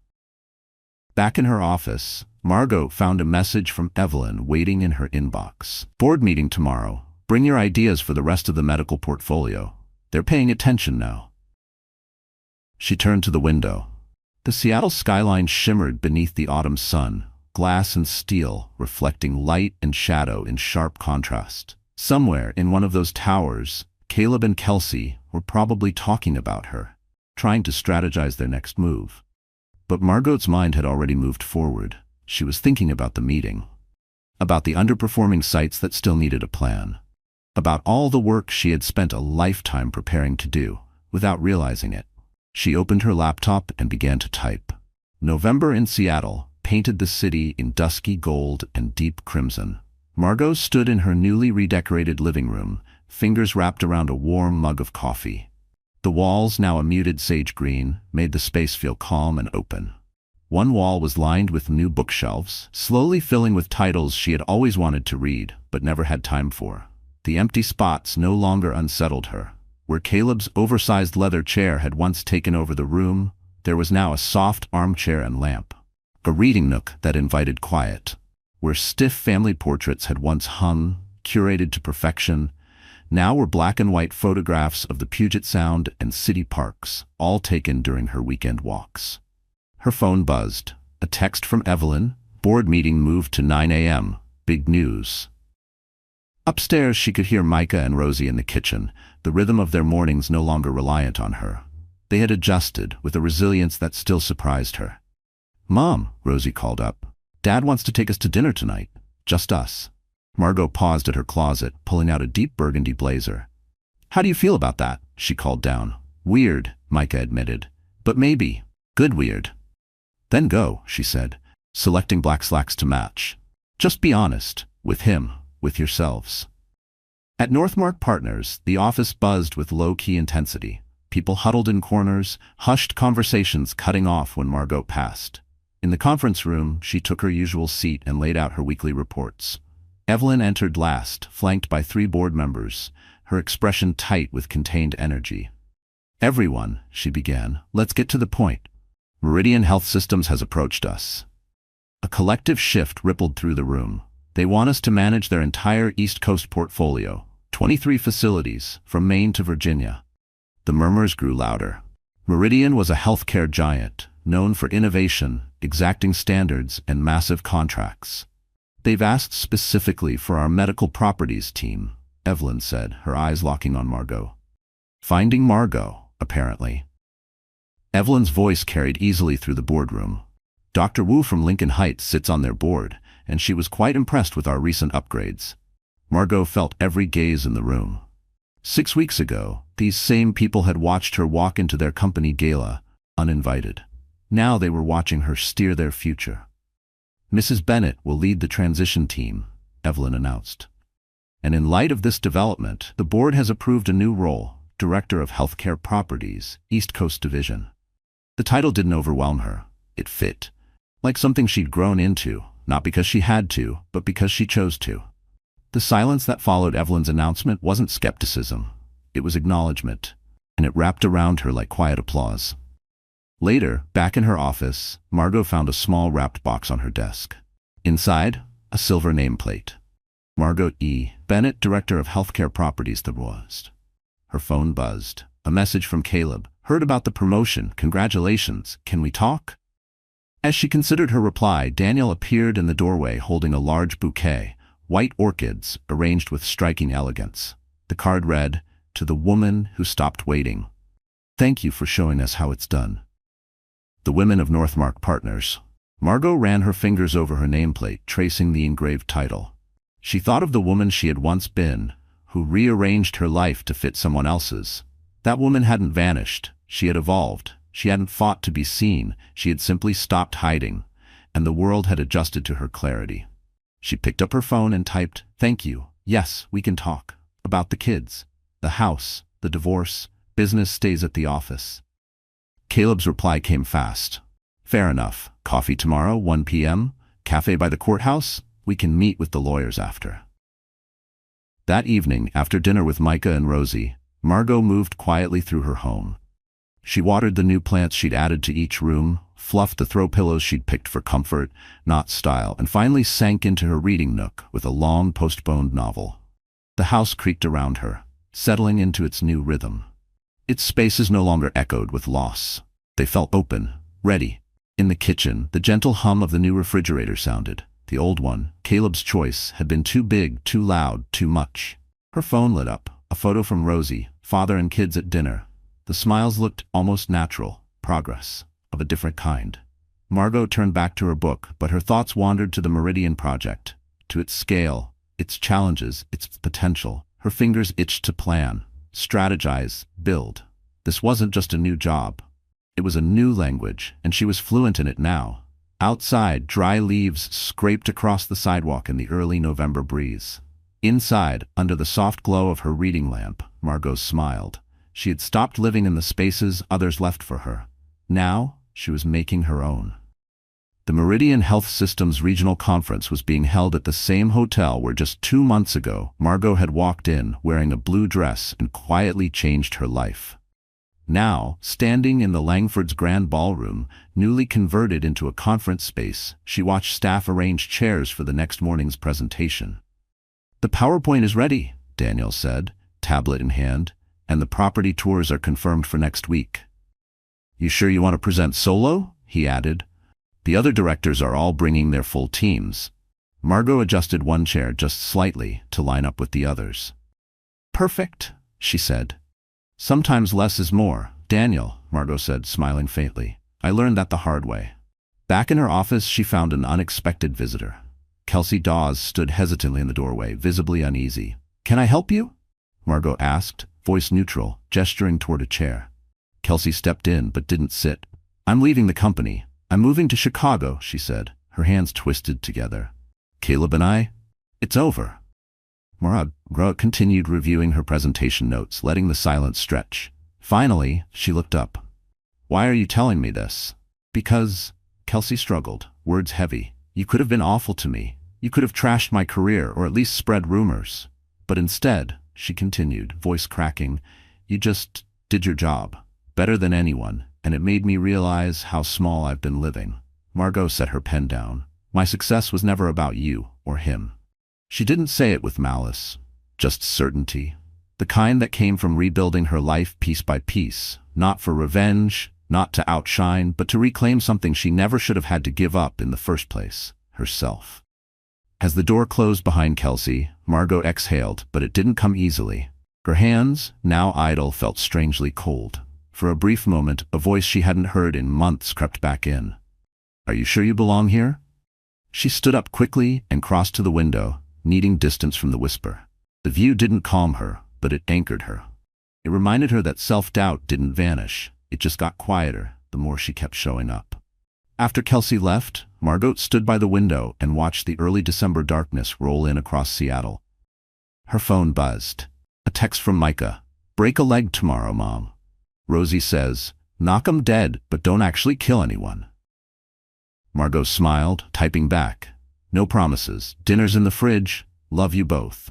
Back in her office, Margot found a message from Evelyn waiting in her inbox. "Board meeting tomorrow. Bring your ideas for the rest of the medical portfolio. They're paying attention now." She turned to the window. The Seattle skyline shimmered beneath the autumn sun, glass and steel, reflecting light and shadow in sharp contrast. Somewhere in one of those towers, Caleb and Kelsey were probably talking about her, trying to strategize their next move. But Margot's mind had already moved forward. She was thinking about the meeting, about the underperforming sites that still needed a plan, about all the work she had spent a lifetime preparing to do, without realizing it. She opened her laptop and began to type. November in Seattle painted the city in dusky gold and deep crimson. Margot stood in her newly redecorated living room, fingers wrapped around a warm mug of coffee. The walls, now a muted sage green, made the space feel calm and open. One wall was lined with new bookshelves, slowly filling with titles she had always wanted to read, but never had time for. The empty spots no longer unsettled her. Where Caleb's oversized leather chair had once taken over the room, there was now a soft armchair and lamp. A reading nook that invited quiet. Where stiff family portraits had once hung, curated to perfection, now were black and white photographs of the Puget Sound and city parks, all taken during her weekend walks. Her phone buzzed. A text from Evelyn. "Board meeting moved to 9 a.m. Big news." Upstairs, she could hear Micah and Rosie in the kitchen, the rhythm of their mornings no longer reliant on her. They had adjusted, with a resilience that still surprised her. "Mom," Rosie called up. "Dad wants to take us to dinner tonight. Just us." Margot paused at her closet, pulling out a deep burgundy blazer. How do you feel about that? She called down. Weird, Micah admitted. But maybe. Good weird. Then go, she said, selecting black slacks to match. Just be honest. With him. With yourselves. At Northmark Partners, the office buzzed with low-key intensity. People huddled in corners, hushed conversations cutting off when Margot passed. In the conference room, she took her usual seat and laid out her weekly reports. Evelyn entered last, flanked by 3 board members, her expression tight with contained energy. Everyone, she began, let's get to the point. Meridian Health Systems has approached us. A collective shift rippled through the room. They want us to manage their entire East Coast portfolio, 23 facilities, from Maine to Virginia. The murmurs grew louder. Meridian was a healthcare giant, known for innovation, exacting standards, and massive contracts. They've asked specifically for our medical properties team, Evelyn said, her eyes locking on Margot. Finding Margot, apparently. Evelyn's voice carried easily through the boardroom. Dr. Wu from Lincoln Heights sits on their board, and she was quite impressed with our recent upgrades. Margot felt every gaze in the room. 6 weeks ago, these same people had watched her walk into their company gala, uninvited. Now they were watching her steer their future. Mrs. Bennett will lead the transition team, Evelyn announced. And in light of this development, the board has approved a new role, Director of Healthcare Properties, East Coast Division. The title didn't overwhelm her. It fit. Like something she'd grown into, not because she had to, but because she chose to. The silence that followed Evelyn's announcement wasn't skepticism. It was acknowledgement, and it wrapped around her like quiet applause. Later, back in her office, Margot found a small wrapped box on her desk. Inside, a silver nameplate. Margot E. Bennett, Director of Healthcare Properties, the was. Her phone buzzed. A message from Caleb. Heard about the promotion. Congratulations. Can we talk? As she considered her reply, Daniel appeared in the doorway holding a large bouquet, white orchids arranged with striking elegance. The card read, "To the woman who stopped waiting. Thank you for showing us how it's done." The women of Northmark Partners. Margot ran her fingers over her nameplate, tracing the engraved title. She thought of the woman she had once been, who rearranged her life to fit someone else's. That woman hadn't vanished. She had evolved. She hadn't fought to be seen. She had simply stopped hiding, and the world had adjusted to her clarity. She picked up her phone and typed, "Thank you. Yes, we can talk. About the kids, the house, the divorce, business stays at the office." Caleb's reply came fast. "Fair enough. Coffee tomorrow, 1 p.m., cafe by the courthouse? We can meet with the lawyers after." That evening, after dinner with Micah and Rosie, Margot moved quietly through her home. She watered the new plants she'd added to each room, fluffed the throw pillows she'd picked for comfort, not style, and finally sank into her reading nook with a long postponed novel. The house creaked around her, settling into its new rhythm. Its spaces no longer echoed with loss. They felt open, ready. In the kitchen, the gentle hum of the new refrigerator sounded. The old one, Caleb's choice, had been too big, too loud, too much. Her phone lit up, a photo from Rosie, father and kids at dinner. The smiles looked almost natural, progress, of a different kind. Margot turned back to her book, but her thoughts wandered to the Meridian project, to its scale, its challenges, its potential. Her fingers itched to plan, strategize, build. This wasn't just a new job. It was a new language, and she was fluent in it now. Outside, dry leaves scraped across the sidewalk in the early November breeze. Inside, under the soft glow of her reading lamp, Margot smiled. She had stopped living in the spaces others left for her. Now, she was making her own. The Meridian Health Systems Regional Conference was being held at the same hotel where just 2 months ago, Margot had walked in wearing a blue dress and quietly changed her life. Now, standing in the Langford's Grand Ballroom, newly converted into a conference space, she watched staff arrange chairs for the next morning's presentation. "The PowerPoint is ready," Daniel said, tablet in hand, "and the property tours are confirmed for next week." "You sure you want to present solo?" he added. "The other directors are all bringing their full teams." Margot adjusted one chair just slightly to line up with the others. "Perfect," she said. "Sometimes less is more, Daniel," Margot said, smiling faintly. "I learned that the hard way." Back in her office, she found an unexpected visitor. Kelsey Dawes stood hesitantly in the doorway, visibly uneasy. "Can I help you?" Margot asked, voice neutral, gesturing toward a chair. Kelsey stepped in but didn't sit. "I'm leaving the company. I'm moving to Chicago," she said, her hands twisted together. "Caleb and I? It's over." Margot continued reviewing her presentation notes, letting the silence stretch. Finally, she looked up. "Why are you telling me this?" "Because," Kelsey struggled, words heavy, "you could have been awful to me. You could have trashed my career or at least spread rumors. But instead," she continued, voice cracking, "you just did your job, better than anyone, and it made me realize how small I've been living." Margot set her pen down. "My success was never about you or him." She didn't say it with malice, just certainty. The kind that came from rebuilding her life piece by piece, not for revenge, not to outshine, but to reclaim something she never should have had to give up in the first place, herself. As the door closed behind Kelsey, Margot exhaled, but it didn't come easily. Her hands, now idle, felt strangely cold. For a brief moment, a voice she hadn't heard in months crept back in. "Are you sure you belong here?" She stood up quickly and crossed to the window, needing distance from the whisper. The view didn't calm her, but it anchored her. It reminded her that self-doubt didn't vanish. It just got quieter the more she kept showing up. After Kelsey left, Margot stood by the window and watched the early December darkness roll in across Seattle. Her phone buzzed. A text from Micah. "Break a leg tomorrow, Mom. Rosie says, knock 'em dead, but don't actually kill anyone." Margot smiled, typing back. "No promises. Dinner's in the fridge. Love you both."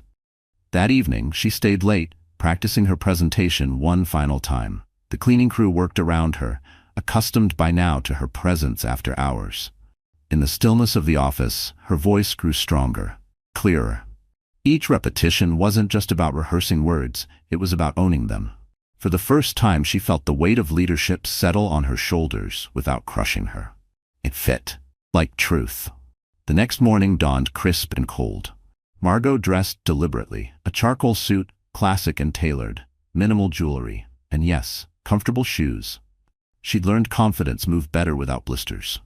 That evening, she stayed late, practicing her presentation one final time. The cleaning crew worked around her, accustomed by now to her presence after hours. In the stillness of the office, her voice grew stronger, clearer. Each repetition wasn't just about rehearsing words, it was about owning them. For the first time, she felt the weight of leadership settle on her shoulders without crushing her. It fit, like truth. The next morning dawned crisp and cold. Margot dressed deliberately, a charcoal suit, classic and tailored, minimal jewelry, and yes, comfortable shoes. She'd learned confidence moved better without blisters.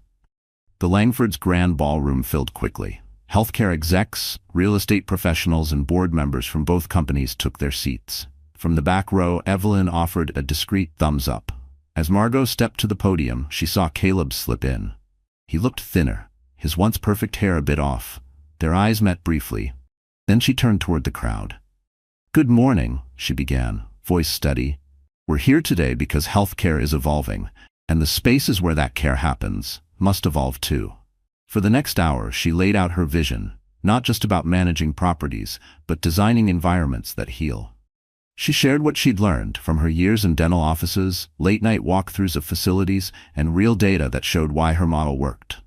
The Langford's grand ballroom filled quickly. Healthcare execs, real estate professionals, and board members from both companies took their seats. From the back row, Evelyn offered a discreet thumbs up. As Margot stepped to the podium, she saw Caleb slip in. He looked thinner, his once perfect hair a bit off. Their eyes met briefly. Then she turned toward the crowd. "Good morning," she began, voice steady. "We're here today because healthcare is evolving, and the spaces where that care happens must evolve too." For the next hour, she laid out her vision, not just about managing properties, but designing environments that heal. She shared what she'd learned from her years in dental offices, late-night walkthroughs of facilities, and real data that showed why her model worked.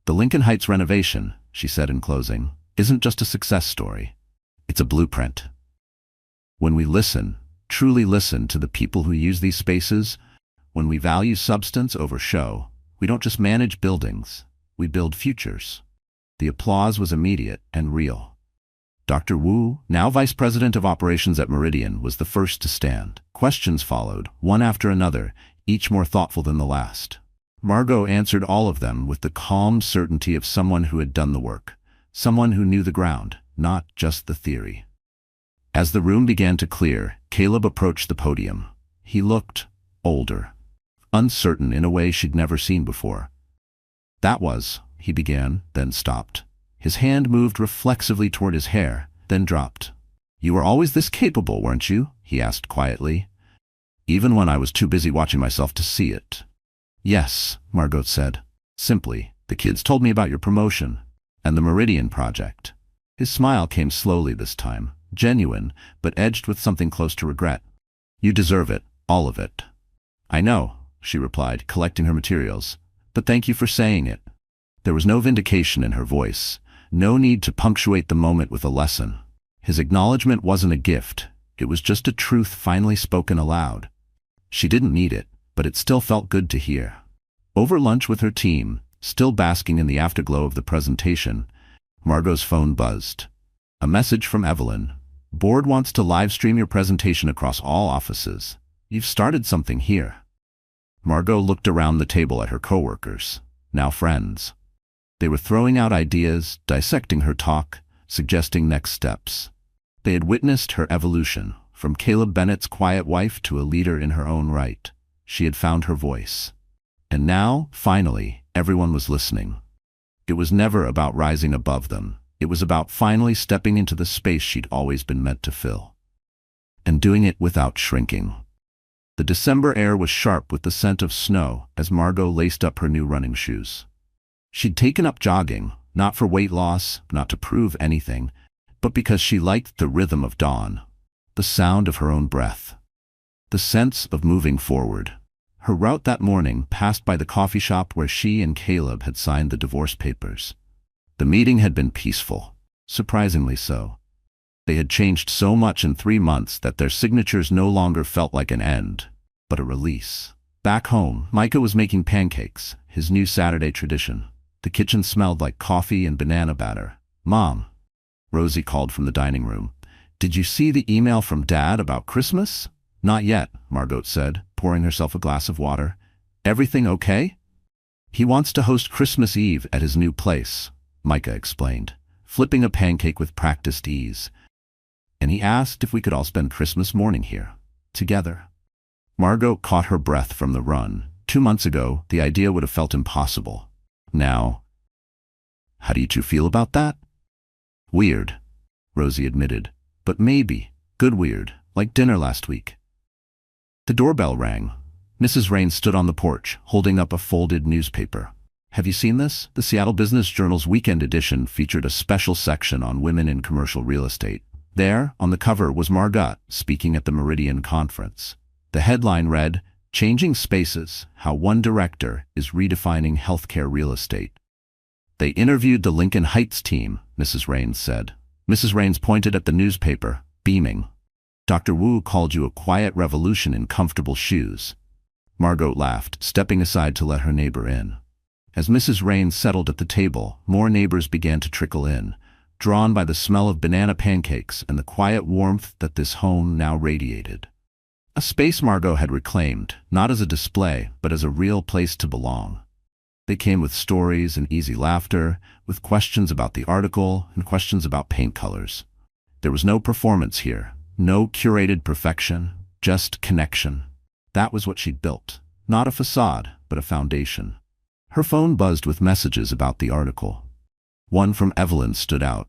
"The Lincoln Heights renovation," she said in closing, "isn't just a success story. It's a blueprint. When we listen, truly listen to the people who use these spaces, when we value substance over show, we don't just manage buildings, we build futures." The applause was immediate and real. Dr. Wu, now Vice President of Operations at Meridian, was the first to stand. Questions followed, one after another, each more thoughtful than the last. Margot answered all of them with the calm certainty of someone who had done the work, someone who knew the ground, not just the theory. As the room began to clear, Caleb approached the podium. He looked older, uncertain in a way she'd never seen before. "That was," he began, then stopped. His hand moved reflexively toward his hair, then dropped. "You were always this capable, weren't you?" he asked quietly. "Even when I was too busy watching myself to see it." "Yes," Margot said. Simply, "The kids told me about your promotion and the Meridian project." His smile came slowly this time, genuine, but edged with something close to regret. "You deserve it, all of it." "I know," she replied, collecting her materials, "but thank you for saying it." There was no vindication in her voice, no need to punctuate the moment with a lesson. His acknowledgement wasn't a gift, it was just a truth finally spoken aloud. She didn't need it, but it still felt good to hear. Over lunch with her team, still basking in the afterglow of the presentation, Margot's phone buzzed. A message from Evelyn. "Board wants to live stream your presentation across all offices. You've started something here." Margot looked around the table at her coworkers, now friends. They were throwing out ideas, dissecting her talk, suggesting next steps. They had witnessed her evolution, From Caleb Bennett's quiet wife to a leader in her own right, she had found her voice. And now, finally, everyone was listening. It was never about rising above them. It was about finally stepping into the space she'd always been meant to fill. And doing it without shrinking. The December air was sharp with the scent of snow as Margot laced up her new running shoes. She'd taken up jogging, not for weight loss, not to prove anything, but because she liked the rhythm of dawn, the sound of her own breath, the sense of moving forward. Her route that morning passed by the coffee shop where she and Caleb had signed the divorce papers. The meeting had been peaceful, surprisingly so. They had changed so much in 3 months that their signatures no longer felt like an end, but a release. Back home, Micah was making pancakes, his new Saturday tradition. The kitchen smelled like coffee and banana batter. "Mom," Rosie called from the dining room, "did you see the email from Dad about Christmas?" "Not yet," Margot said, pouring herself a glass of water. "Everything okay?" "He wants to host Christmas Eve at his new place," Micah explained, flipping a pancake with practiced ease. "And he asked if we could all spend Christmas morning here, together." Margot caught her breath from the run. 2 months ago, the idea would have felt impossible. Now, how do you two feel about that? "Weird," Rosie admitted, "but maybe good weird, like dinner last week." The doorbell rang. Mrs. Raines stood on the porch, holding up a folded newspaper. "Have you seen this?" The Seattle Business Journal's weekend edition featured a special section on women in commercial real estate. There, on the cover, was Margot speaking at the Meridian Conference. The headline read, "Changing Spaces, How One Director is Redefining Healthcare Real Estate." "They interviewed the Lincoln Heights team," Mrs. Raines said. Mrs. Raines pointed at the newspaper, beaming. "Dr. Wu called you a quiet revolution in comfortable shoes." Margot laughed, stepping aside to let her neighbor in. As Mrs. Raines settled at the table, more neighbors began to trickle in, drawn by the smell of banana pancakes and the quiet warmth that this home now radiated. A space Margot had reclaimed, not as a display, but as a real place to belong. They came with stories and easy laughter, with questions about the article and questions about paint colors. There was no performance here, no curated perfection, just connection. That was what she'd built. Not a facade, but a foundation. Her phone buzzed with messages about the article. One from Evelyn stood out.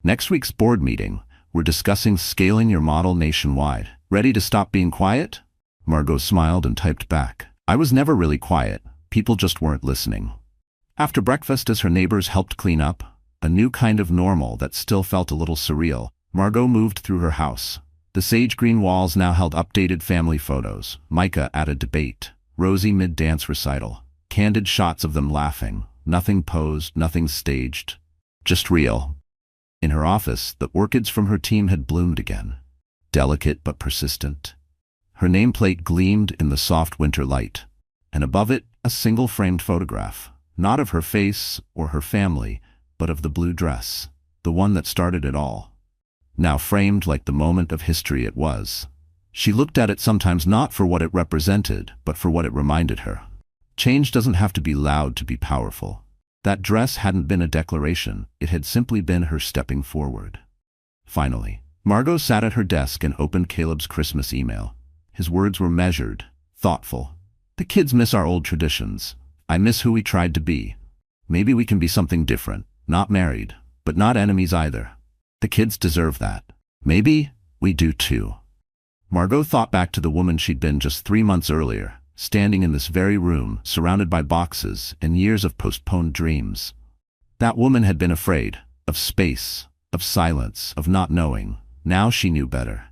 "Next week's board meeting, we're discussing scaling your model nationwide. Ready to stop being quiet?" Margot smiled and typed back. "I was never really quiet. People just weren't listening." After breakfast, as her neighbors helped clean up, a new kind of normal that still felt a little surreal, Margot moved through her house. The sage-green walls now held updated family photos. Micah at a debate. Rosie mid-dance recital. Candid shots of them laughing. Nothing posed, nothing staged. Just real. In her office, the orchids from her team had bloomed again. Delicate but persistent. Her nameplate gleamed in the soft winter light, and above it, a single framed photograph, not of her face or her family, but of the blue dress, the one that started it all. Now framed like the moment of history it was. She looked at it sometimes not for what it represented, but for what it reminded her. Change doesn't have to be loud to be powerful. That dress hadn't been a declaration, it had simply been her stepping forward. Finally, Margot sat at her desk and opened Caleb's Christmas email. His words were measured, thoughtful. "The kids miss our old traditions. I miss who we tried to be. Maybe we can be something different, not married, but not enemies either. The kids deserve that. Maybe we do too." Margot thought back to the woman she'd been just 3 months earlier, standing in this very room, surrounded by boxes and years of postponed dreams. That woman had been afraid, of space, of silence, of not knowing. Now she knew better.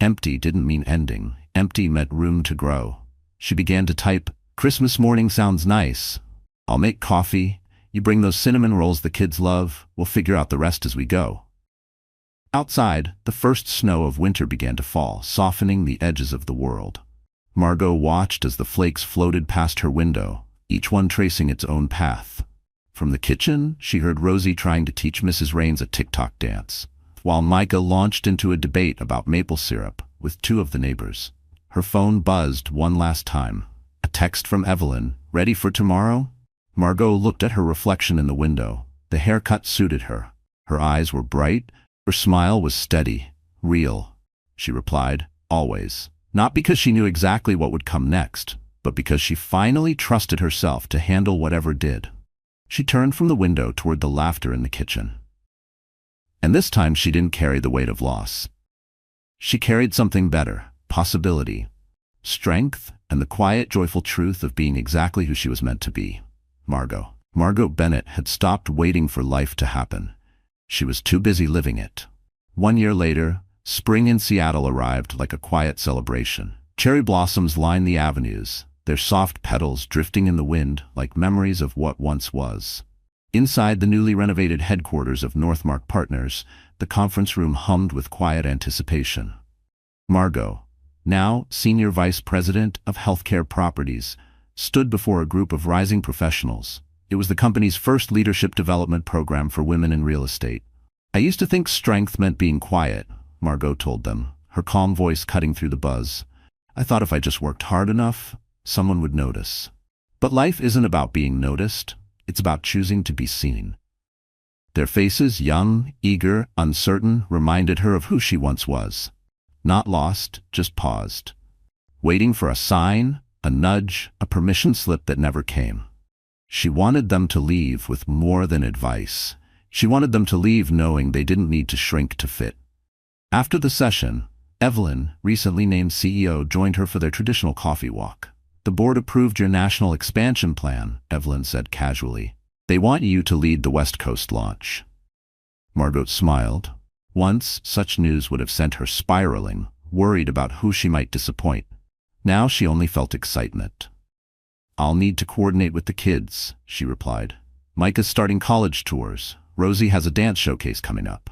Empty didn't mean ending. Empty meant room to grow. She began to type, "Christmas morning sounds nice. I'll make coffee. You bring those cinnamon rolls the kids love. We'll figure out the rest as we go." Outside, the first snow of winter began to fall, softening the edges of the world. Margot watched as the flakes floated past her window, each one tracing its own path. From the kitchen, she heard Rosie trying to teach Mrs. Raines a TikTok dance, while Micah launched into a debate about maple syrup with 2 of the neighbors. Her phone buzzed one last time. A text from Evelyn, "Ready for tomorrow?" Margot looked at her reflection in the window. The haircut suited her. Her eyes were bright. Her smile was steady, real. she replied, always. Not because she knew exactly what would come next, but because she finally trusted herself to handle whatever did. She turned from the window toward the laughter in the kitchen. And this time she didn't carry the weight of loss. She carried something better, possibility, strength, and the quiet, joyful truth of being exactly who she was meant to be. Margot Bennett had stopped waiting for life to happen. She was too busy living it. 1 year later, spring in Seattle arrived like a quiet celebration. Cherry blossoms lined the avenues, their soft petals drifting in the wind like memories of what once was. Inside the newly renovated headquarters of Northmark Partners, the conference room hummed with quiet anticipation. Margot, now Senior Vice President of Healthcare Properties, stood before a group of rising professionals. It was the company's first leadership development program for women in real estate. I used to think strength meant being quiet, Margot told them, her calm voice cutting through the buzz. I thought if I just worked hard enough, someone would notice. But life isn't about being noticed, it's about choosing to be seen. Their faces, young, eager, uncertain, reminded her of who she once was. Not lost, just paused. Waiting for a sign, a nudge, a permission slip that never came. She wanted them to leave with more than advice. She wanted them to leave knowing they didn't need to shrink to fit. After the session, Evelyn, recently named CEO, joined her for their traditional coffee walk. The board approved your national expansion plan, Evelyn said casually. They want you to lead the West Coast launch. Margot smiled. Once, such news would have sent her spiraling, worried about who she might disappoint. Now she only felt excitement. I'll need to coordinate with the kids, she replied. Micah's starting college tours. Rosie has a dance showcase coming up.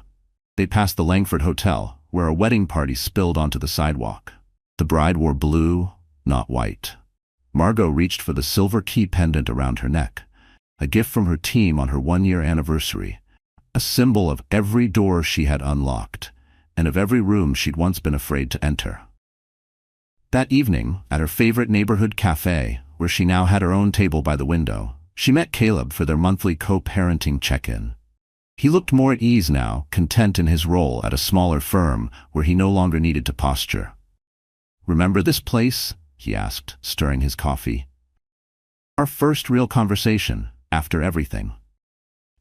They passed the Langford Hotel, where a wedding party spilled onto the sidewalk. The bride wore blue, not white. Margot reached for the silver key pendant around her neck, a gift from her team on her 1-year anniversary, a symbol of every door she had unlocked, and of every room she'd once been afraid to enter. That evening, at her favorite neighborhood cafe, where she now had her own table by the window, she met Caleb for their monthly co-parenting check-in. He looked more at ease now, content in his role at a smaller firm where he no longer needed to posture. Remember this place? He asked, stirring his coffee. Our first real conversation, after everything.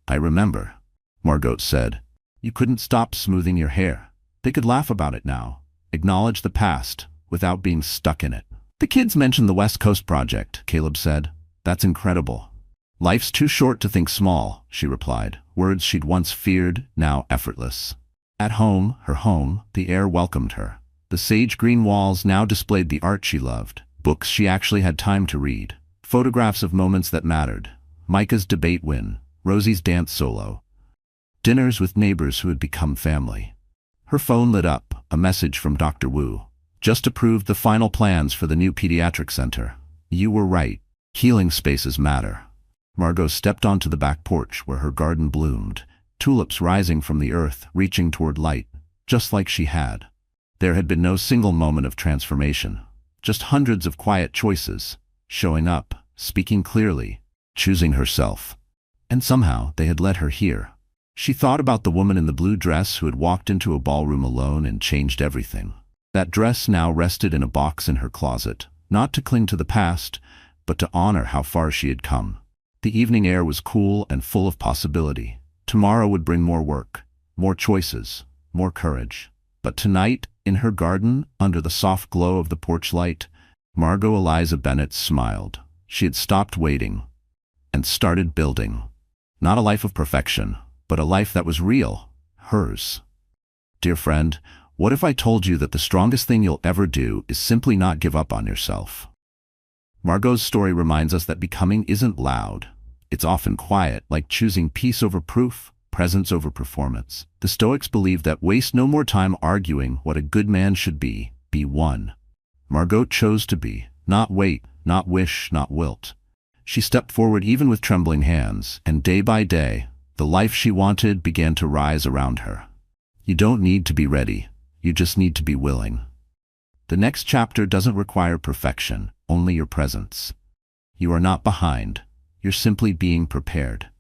I remember, Margot said. You couldn't stop smoothing your hair. They could laugh about it now, acknowledge the past, without being stuck in it. The kids mentioned the West Coast project, Caleb said. That's incredible. Life's too short to think small, she replied, words she'd once feared, now effortless. At home, her home, the air welcomed her. The sage green walls now displayed the art she loved, books she actually had time to read, photographs of moments that mattered, Micah's debate win, Rosie's dance solo, dinners with neighbors who had become family. Her phone lit up, a message from Dr. Wu. Just approved the final plans for the new pediatric center. You were right. Healing spaces matter. Margot stepped onto the back porch where her garden bloomed, tulips rising from the earth, reaching toward light, just like she had. There had been no single moment of transformation, just hundreds of quiet choices, showing up, speaking clearly, choosing herself. And somehow they had led her here. She thought about the woman in the blue dress who had walked into a ballroom alone and changed everything. That dress now rested in a box in her closet, not to cling to the past, but to honor how far she had come. The evening air was cool and full of possibility. Tomorrow would bring more work, more choices, more courage. But tonight, in her garden, under the soft glow of the porch light, Margot Eliza Bennett smiled. She had stopped waiting and started building. Not a life of perfection, but a life that was real, hers. Dear friend, what if I told you that the strongest thing you'll ever do is simply not give up on yourself? Margot's story reminds us that becoming isn't loud. It's often quiet, like choosing peace over proof, presence over performance. The Stoics believed that waste no more time arguing what a good man should be one. Margot chose to be, not wait, not wish, not wilt. She stepped forward even with trembling hands, and day by day, the life she wanted began to rise around her. You don't need to be ready, you just need to be willing. The next chapter doesn't require perfection, only your presence. You are not behind, you're simply being prepared.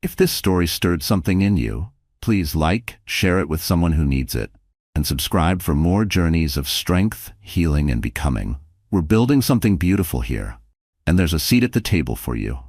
If this story stirred something in you, please like, share it with someone who needs it. and subscribe for more journeys of strength, healing, and becoming. We're building something beautiful here, and there's a seat at the table for you.